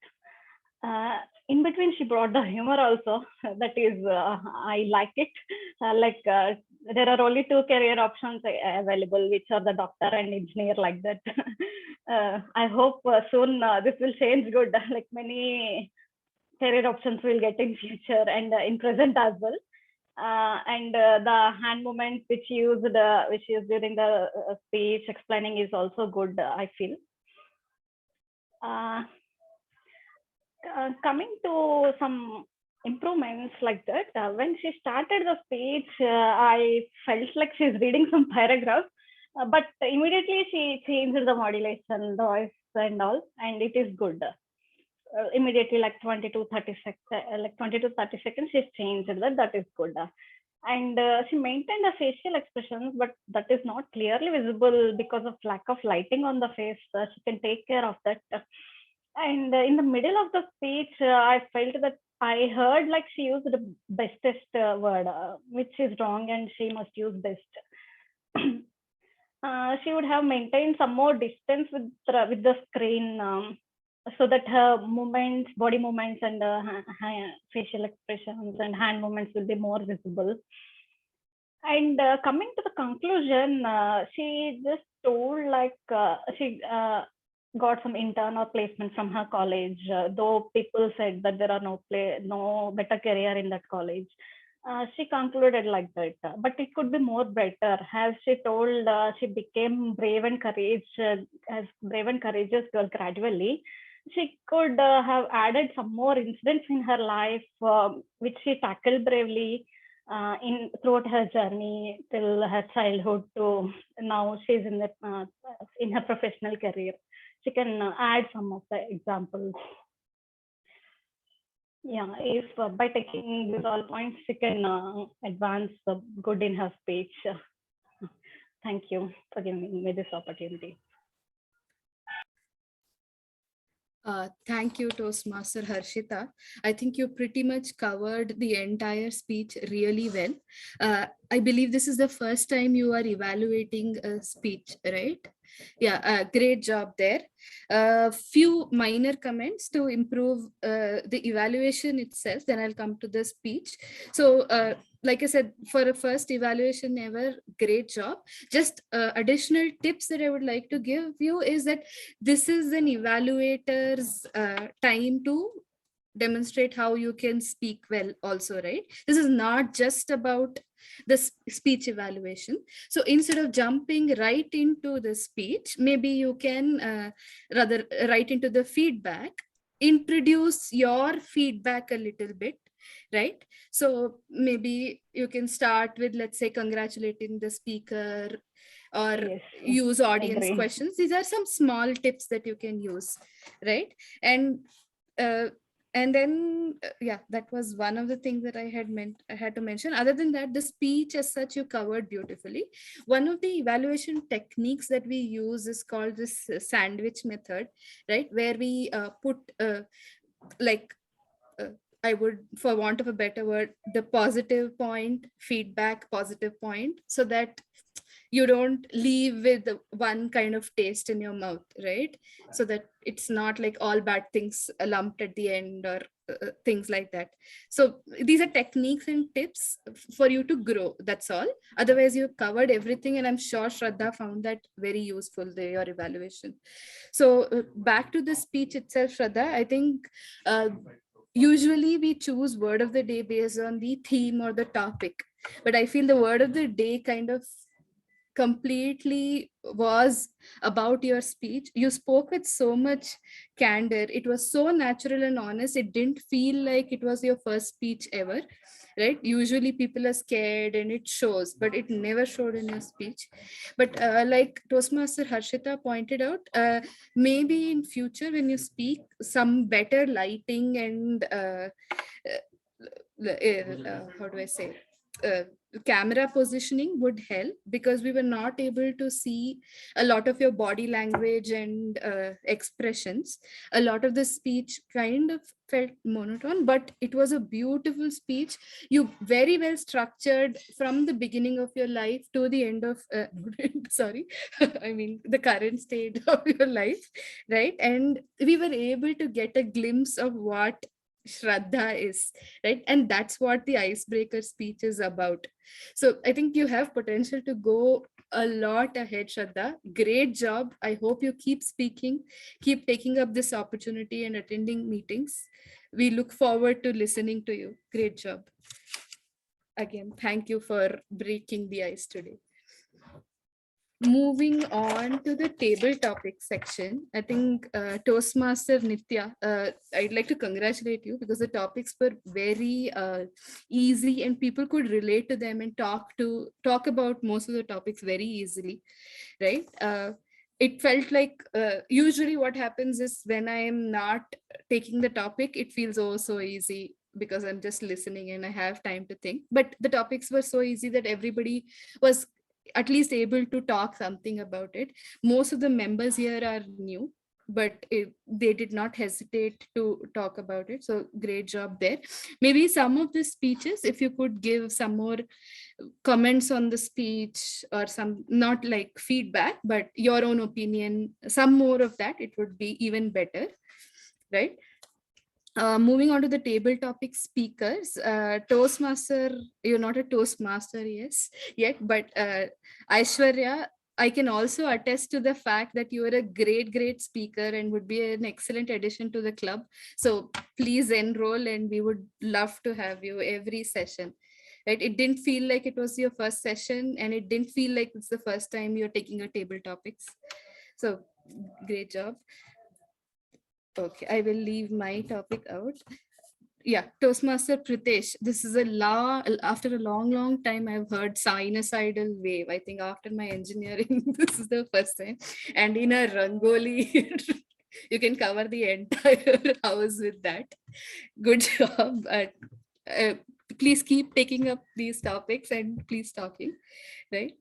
In between, she brought the humor also. That is, I like it. There are only two career options available, which are the doctor and engineer, like that. I hope soon this will change good. Like many career options will get in future and in present as well. The hand movements which used during the speech explaining is also good, I feel. Coming to some improvements like that, when she started the speech, I felt like she's reading some paragraph, but immediately she changed the modulation, the voice and all, and it is good. Immediately, like 20 to 30 seconds, she's changed that. That is good. And she maintained the facial expressions, but that is not clearly visible because of lack of lighting on the face. She can take care of that. And in the middle of the speech, I felt that I heard like she used the bestest word, which is wrong, and she must use best. She would have maintained some more distance with the screen, so that her movements, body movements, and facial expressions and hand movements will be more visible. And coming to the conclusion, she just told like she got some intern or placement from her college, though people said that there are no better career in that college. She concluded like that, but it could be more better. As she told, she became brave and courageous girl gradually. She could have added some more incidents in her life, which she tackled bravely throughout her journey till her childhood to now she's in her professional career. She can add some of the examples. Yeah, if by taking these all points, she can advance good in her speech. Thank you for giving me this opportunity. Thank you, Toastmaster Harshita. I think you pretty much covered the entire speech really well. I believe this is the first time you are evaluating a speech, right? Yeah, great job there. Few minor comments to improve the evaluation itself, then I'll come to the speech. So like I said, for a first evaluation ever, great job. Just additional tips that I would like to give you is that this is an evaluator's time to demonstrate how you can speak well also, right? This is not just about the speech evaluation. So instead of jumping right into the speech, maybe you can rather right into the feedback, introduce your feedback a little bit, right? So maybe you can start with, let's say, congratulating the speaker, or Yes, use audience agree. questions. These are some small tips that you can use, right? And then yeah, that was one of the things that I had to mention. Other than that, the speech as such you covered beautifully. One of the evaluation techniques that we use is called this sandwich method, right? Where we put I would, for want of a better word, the positive point, feedback, positive point, so that you don't leave with one kind of taste in your mouth, right? So that it's not like all bad things lumped at the end, or things like that. So these are techniques and tips for you to grow, that's all. Otherwise, you covered everything, and I'm sure Shraddha found that very useful, your evaluation. So back to the speech itself, Shraddha, I think usually we choose word of the day based on the theme or the topic, but I feel the word of the day kind of completely was about your speech. You spoke with so much candor. It was so natural and honest. It didn't feel like it was your first speech ever, right? Usually people are scared and it shows, but it never showed in your speech. But like Toastmaster Harshita pointed out, maybe in future when you speak, some better lighting and how do I say, camera positioning would help, because we were not able to see a lot of your body language and expressions. A lot of the speech kind of felt monotone, but it was a beautiful speech. You very well structured from the beginning of your life to the end of sorry I mean the current stage of your life, right? And we were able to get a glimpse of what Shraddha is, right? And that's what the icebreaker speech is about. So I think you have potential to go a lot ahead, Shraddha. Great job. I hope you keep speaking, keep taking up this opportunity and attending meetings. We look forward to listening to you. Great job. Again, thank you for breaking the ice today. Moving on to the table topic section, I think Toastmaster Nitya, I'd like to congratulate you, because the topics were very easy and people could relate to them and talk about most of the topics very easily, right? It felt like usually what happens is when I am not taking the topic, it feels oh so easy because I'm just listening and I have time to think. But the topics were so easy that everybody was at least able to talk something about it. Most of the members here are new, but they did not hesitate to talk about it. So great job there. Maybe some of the speeches, if you could give some more comments on the speech, or some, not like feedback, but your own opinion, some more of that, it would be even better, right? Moving on to the table topic speakers, Toastmaster, you're not a Toastmaster, yes, yet, but Aishwarya, I can also attest to the fact that you are a great speaker and would be an excellent addition to the club. So please enroll, and we would love to have you every session. Right? It didn't feel like it was your first session, and it didn't feel like it's the first time you're taking a table topics. So great job. Okay, I will leave my topic out. Yeah, Toastmaster Pritesh, this is after a long time I've heard sinusoidal wave. I think after my engineering, this is the first time. And in a Rangoli, you can cover the entire house with that. Good job. Please keep taking up these topics and please talking, right?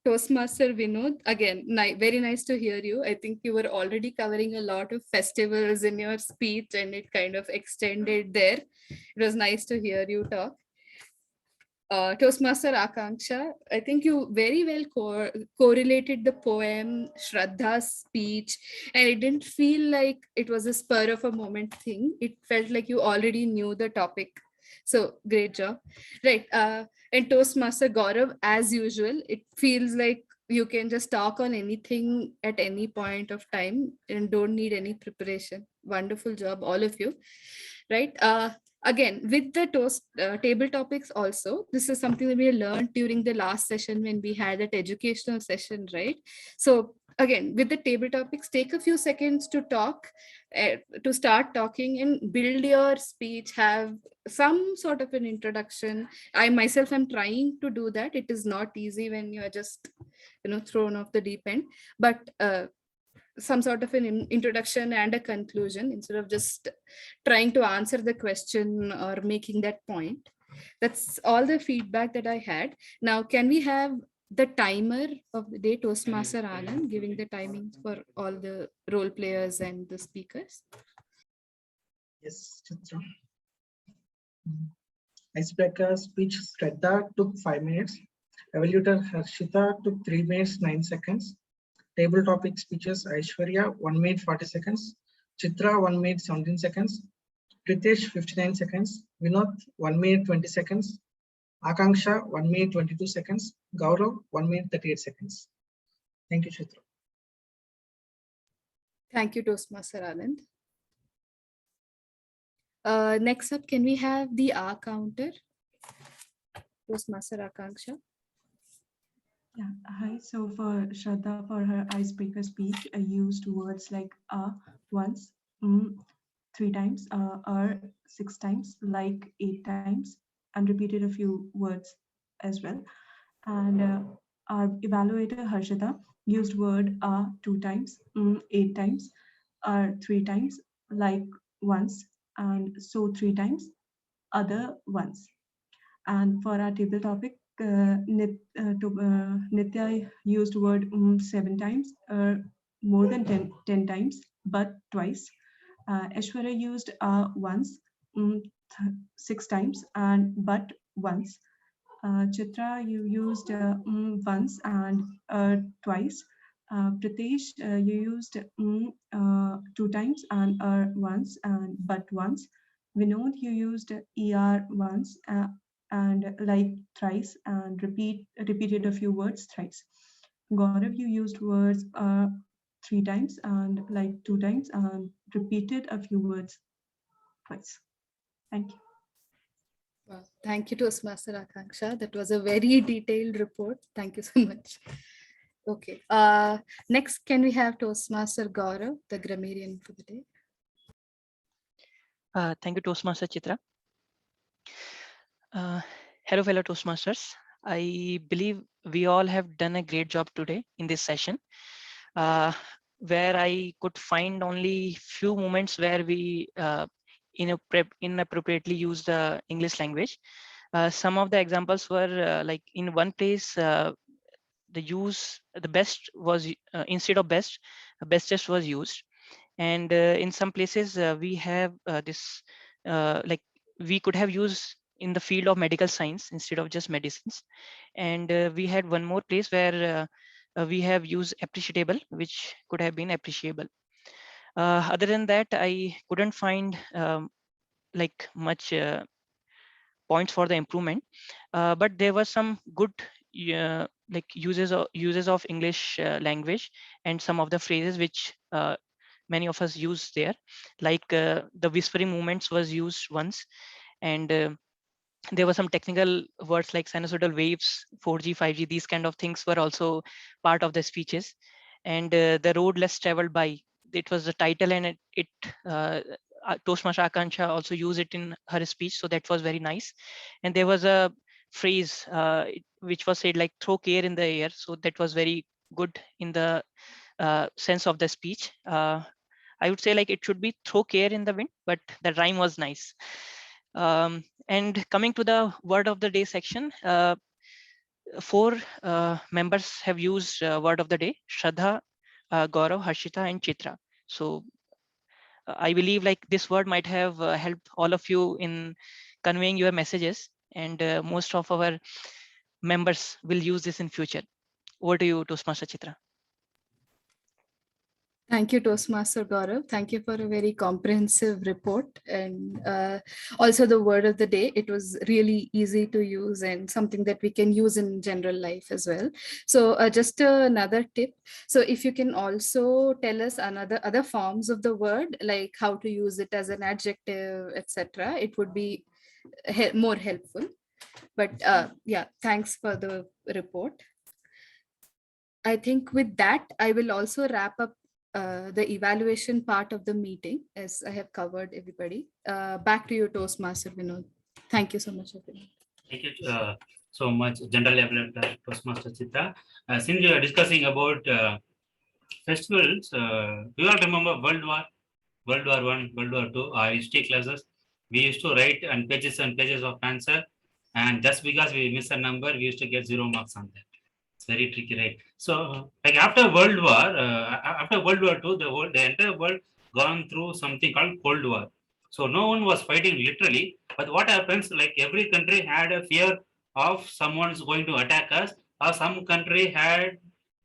Toastmaster Vinod, again, very nice to hear you. I think you were already covering a lot of festivals in your speech and it kind of extended there. It was nice to hear you talk. Toastmaster Akanksha, I think you very well correlated the poem, Shraddha's speech, and it didn't feel like it was a spur of a moment thing. It felt like you already knew the topic. So great job. Right. And Toastmaster Gaurav, as usual, it feels like you can just talk on anything at any point of time and don't need any preparation. Wonderful job, all of you. Right. Again, with the table topics also, this is something that we learned during the last session when we had that educational session, right? So again, with the table topics, take a few seconds to talk, to start talking and build your speech, have some sort of an introduction. I myself am trying to do that. It is not easy when you are just, thrown off the deep end, but some sort of an introduction and a conclusion instead of just trying to answer the question or making that point. That's all the feedback that I had. Now, can we have the timer of the day, Toastmaster Anand, giving the timings for all the role players and the speakers? Yes, Chitra. Icebreaker speech Shraddha took 5 minutes. Evaluator Harshita took 3 minutes 9 seconds. Table topic speeches Aishwarya 1 minute 40 seconds. Chitra 1 minute 17 seconds. Pritesh 59 seconds. Vinod 1 minute 20 seconds. Akanksha 1 minute 22 seconds. Gaurav 1 minute 38 seconds. Thank you, Chitra. Thank you, Toastmaster Anand. Next up, can we have the R counter? Toastmaster Akanksha. Yeah, hi. So for Shraddha, for her icebreaker speech, I used words like once, 3 times, 6 times, like 8 times, and repeated a few words as well. And our evaluator Harshita used word 2 times, 8 times, 3 times, like once, and so 3 times, other once. And for our table topic, Nitya used word 7 times, more than 10 times, but twice. Aishwarya used once, 6 times, and but once. Chitra, you used once and twice. Pritesh, you used 2 times and once and but once. Vinod, you used er once and like thrice and repeated a few words thrice. Gaurav, you used words 3 times and like 2 times and repeated a few words twice. Thank you. Wow. Thank you, Toastmaster Akanksha. That was a very detailed report. Thank you so much. Okay. Next, can we have Toastmaster Gaurav, the grammarian for the day? Thank you, Toastmaster Chitra. Hello, fellow Toastmasters. I believe we all have done a great job today in this session, where I could find only few moments where we inappropriately use the English language. Some of the examples were like in one place, the best was instead of bestest was used. And in some places we have this like we could have used in the field of medical science instead of just medicines. And we had one more place where we have used appreciable, which could have been appreciable. Other than that, I couldn't find like much points for the improvement, but there were some good like uses of English language and some of the phrases which many of us use there, like the whispering movements was used once. And there were some technical words like sinusoidal waves, 4G, 5G, these kind of things were also part of the speeches. And the road less traveled by, it was the title, and it Toastmaster Akanksha also used it in her speech, so that was very nice. And there was a phrase which was said like throw care in the air, so that was very good in the sense of the speech. I would say like it should be throw care in the wind, but the rhyme was nice. And coming to the word of the day section, 4 members have used word of the day: Shraddha, Gaurav, Harshita, and Chitra. So I believe like this word might have helped all of you in conveying your messages, and most of our members will use this in future. Over to you, Toastmaster Chitra. Thank you, Toastmaster Gaurav. Thank you for a very comprehensive report. And also the word of the day, it was really easy to use and something that we can use in general life as well. So just another tip. So if you can also tell us other forms of the word, like how to use it as an adjective, etc., it would be more helpful. But yeah, thanks for the report. I think with that, I will also wrap up the evaluation part of the meeting, as I have covered everybody. Back to you, Toastmaster Vinod. Thank you so much, everyone. Thank you so much, General Evaluator Toastmaster Chitra. Since you are discussing about festivals, do you all remember World War I, World War II, our history classes? We used to write and pages of answer, and just because we miss a number, we used to get 0 marks on that. It's very tricky, right? So, like after World War II, the entire world gone through something called Cold War. So no one was fighting literally, but what happens? Like every country had a fear of someone's going to attack us, or some country had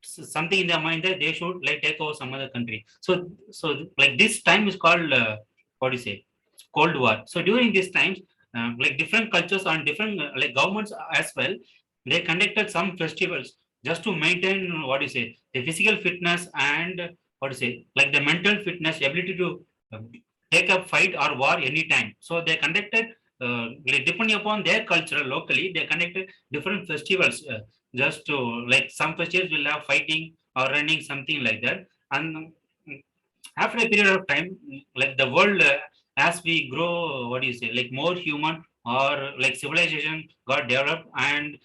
something in their mind that they should like take over some other country. So like this time is called what do you say? Cold War. So during these times, like different cultures and different like governments as well, they conducted some festivals just to maintain what do you say, the physical fitness and what do you say, like the mental fitness, ability to take up fight or war anytime. So they conducted like depending upon their culture locally, they conducted different festivals just to like some festivals will have fighting or running, something like that. And after a period of time, like the world as we grow, what do you say, like more human or like civilization got developed, and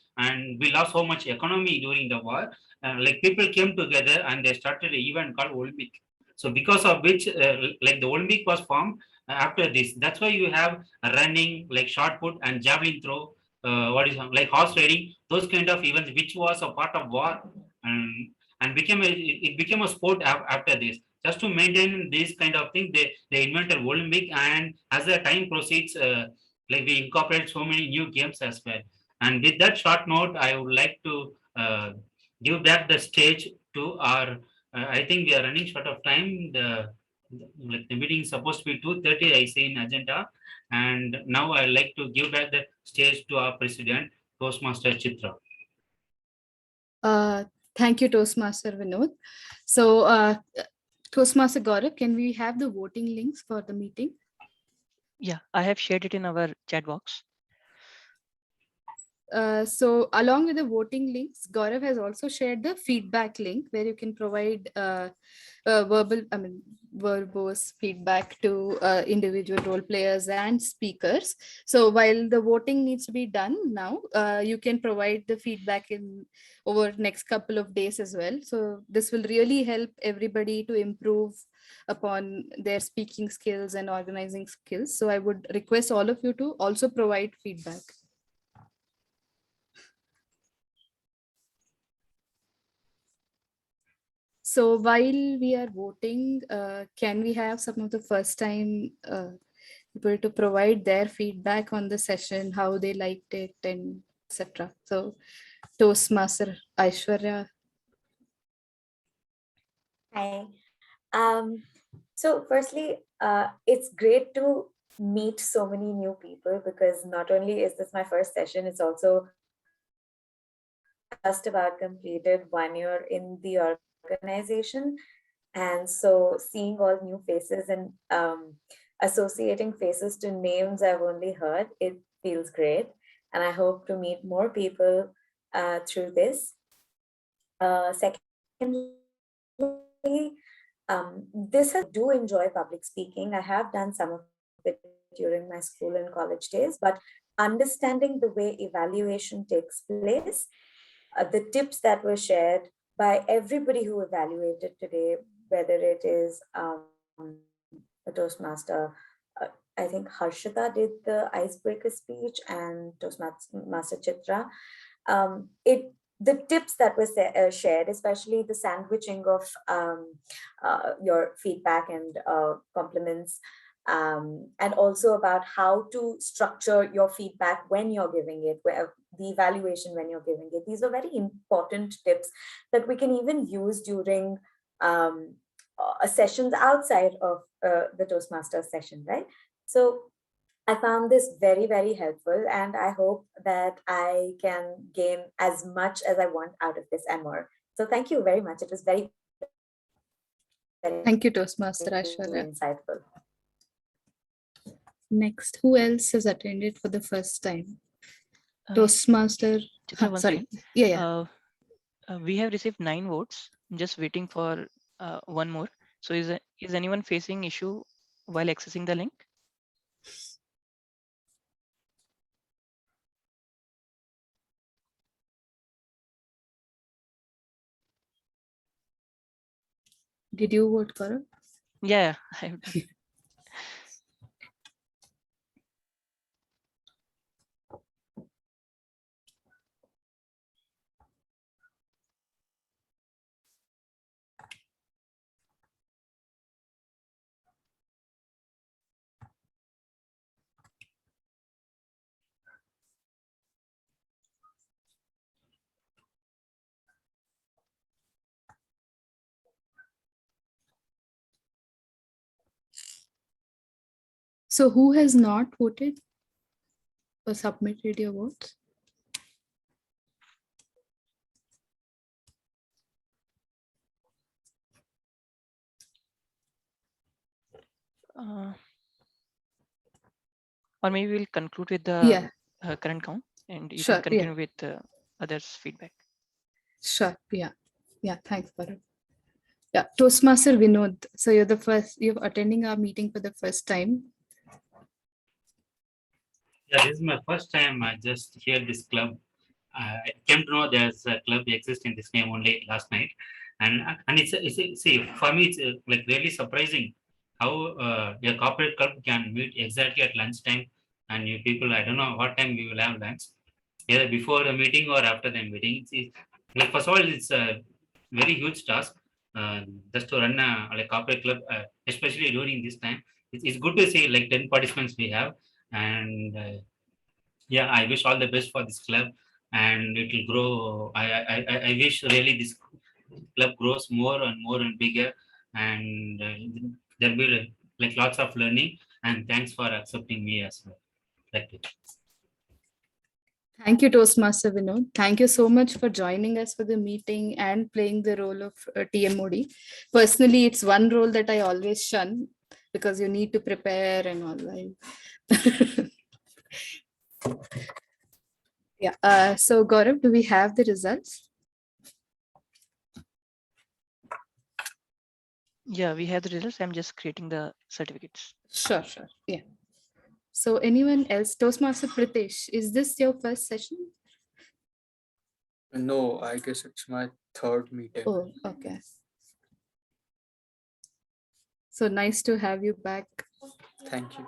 we lost so much economy during the war. Like people came together and they started an event called Olympic. So because of which like the Olympic was formed after this. That's why you have running, like shot put and javelin throw, what is like horse riding, those kind of events, which was a part of war, and became it became a sport after this. Just to maintain this kind of thing, they invented Olympic, and as the time proceeds, like we incorporate so many new games as well. And with that short note, I would like to give back the stage to our. I think we are running short of time. Like the meeting is supposed to be 2:30. I see in agenda, and now I'd like to give back the stage to our president, Toastmaster Chitra. Thank you, Toastmaster Vinod. So, Toastmaster Gaurav, can we have the voting links for the meeting? Yeah, I have shared it in our chat box. So along with the voting links, Gaurav has also shared the feedback link where you can provide verbose feedback to individual role players and speakers. So while the voting needs to be done now, you can provide the feedback in over next couple of days as well. So this will really help everybody to improve upon their speaking skills and organizing skills. So I would request all of you to also provide feedback. So while we are voting, can we have some of the first time people to provide their feedback on the session, how they liked it and etc. So Toastmaster Aishwarya. Hi. So firstly, it's great to meet so many new people, because not only is this my first session, it's also just about completed 1 year in the organization. And so seeing all new faces and associating faces to names I've only heard, it feels great. And I hope to meet more people through this. Secondly, I do enjoy public speaking. I have done some of it during my school and college days, but understanding the way evaluation takes place, the tips that were shared by everybody who evaluated today, whether it is a Toastmaster, I think Harshita did the icebreaker speech, and Toastmaster Chitra. The tips that were shared, especially the sandwiching of your feedback and compliments, and also about how to structure your feedback when you're giving it, where the evaluation when you're giving it. These are very important tips that we can even use during sessions outside of the Toastmaster session, right? So I found this very, very helpful, and I hope that I can gain as much as I want out of this and more. So thank you very much. It was very, very Thank you, Toastmaster Aishwarya. insightful. Next, who else has attended for the first time? Toastmaster. Chitra, one Sorry. second. Yeah. We have received 9 votes. I'm just waiting for one more. So is anyone facing issue while accessing the link? Did you vote, Gaurav? Yeah, I've done. So who has not voted or submitted your votes? Or maybe we'll conclude with the current count, and you Sure, can continue with others' feedback. Sure. Yeah. Thanks, Gaurav. Yeah, Toastmaster Vinod. So you're attending our meeting for the first time. Yeah, this is my first time I just hear this club. I came to know there's a club exists in this name only last night, and it's see, for me it's like really surprising how a corporate club can meet exactly at lunchtime, and you people, I don't know what time we will have lunch, either before the meeting or after the meeting. Like first of all, it's a very huge task just to run a like corporate club, especially during this time. It's good to see like 10 participants we have, and yeah, I wish all the best for this club, and it will grow. I wish really this club grows more and more and bigger, and there'll be like lots of learning. And thanks for accepting me as well. Thank you. Thank you, Toastmaster Vinod. Thank you so much for joining us for the meeting and playing the role of TMOD. Personally, it's one role that I always shun because you need to prepare and all that. Yeah. So Gaurav, do we have the results? Yeah, we have the results. I'm just creating the certificates. Sure. Yeah. So anyone else? Toastmaster Pritesh, is this your first session? No, I guess it's my third meeting. Oh, okay. So nice to have you back. Thank you.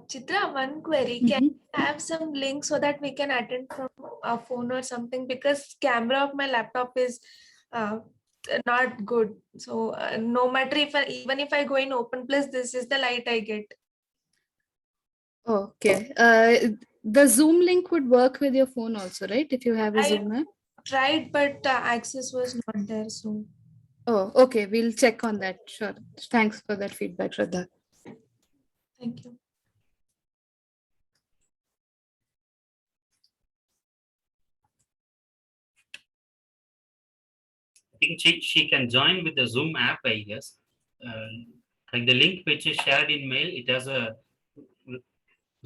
Chitra, one query. Can you have some link so that we can attend from a phone or something? Because camera of my laptop is not good. So no matter if even if I go in open place, this is the light I get. Okay. The Zoom link would work with your phone also, right? If you have a Zoom app. Tried, but access was not there. So. Oh, okay. We'll check on that. Sure. Thanks for that feedback, Shraddha. Thank you. I think she can join with the Zoom app, I guess. Like the link which is shared in mail, it has a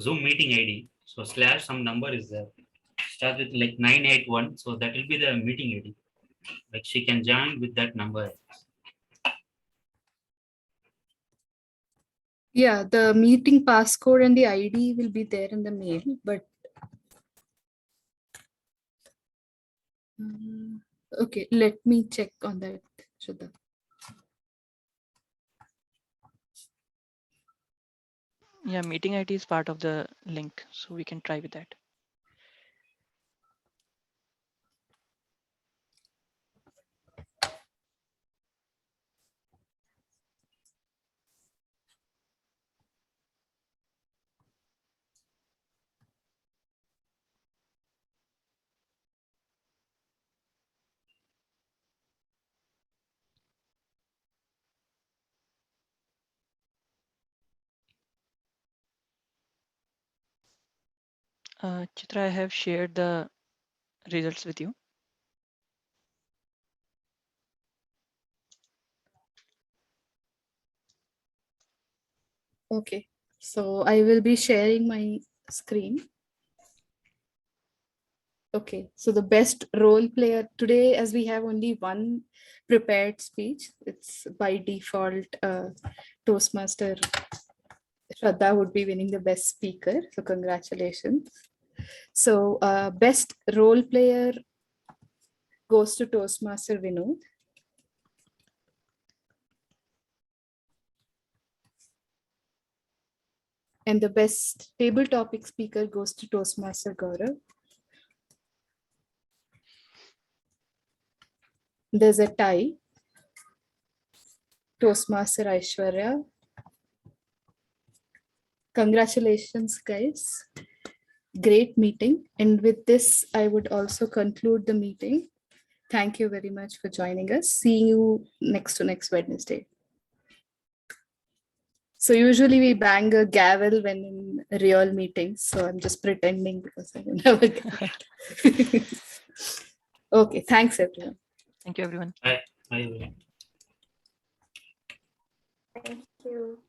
Zoom meeting ID. So / some number is there. Start with like 981. So that will be the meeting ID. Like she can join with that number. Yeah, the meeting passcode and the ID will be there in the mail, but okay, let me check on that, Shraddha. Yeah, meeting ID is part of the link, so we can try with that. Chitra, I have shared the results with you. Okay, so I will be sharing my screen. Okay, so the best role player today, as we have only one prepared speech, it's by default Toastmaster Shraddha would be winning the best speaker. So congratulations. So best role player goes to Toastmaster Vinod. And the best table topic speaker goes to Toastmaster Gaurav. There's a tie. Toastmaster Aishwarya. Congratulations, guys. Great meeting. And with this, I would also conclude the meeting. Thank you very much for joining us. See you next Wednesday. So usually we bang a gavel when in real meetings. So I'm just pretending because I don't have a gavel. Okay, thanks everyone. Thank you, everyone. Bye. Bye. Thank you.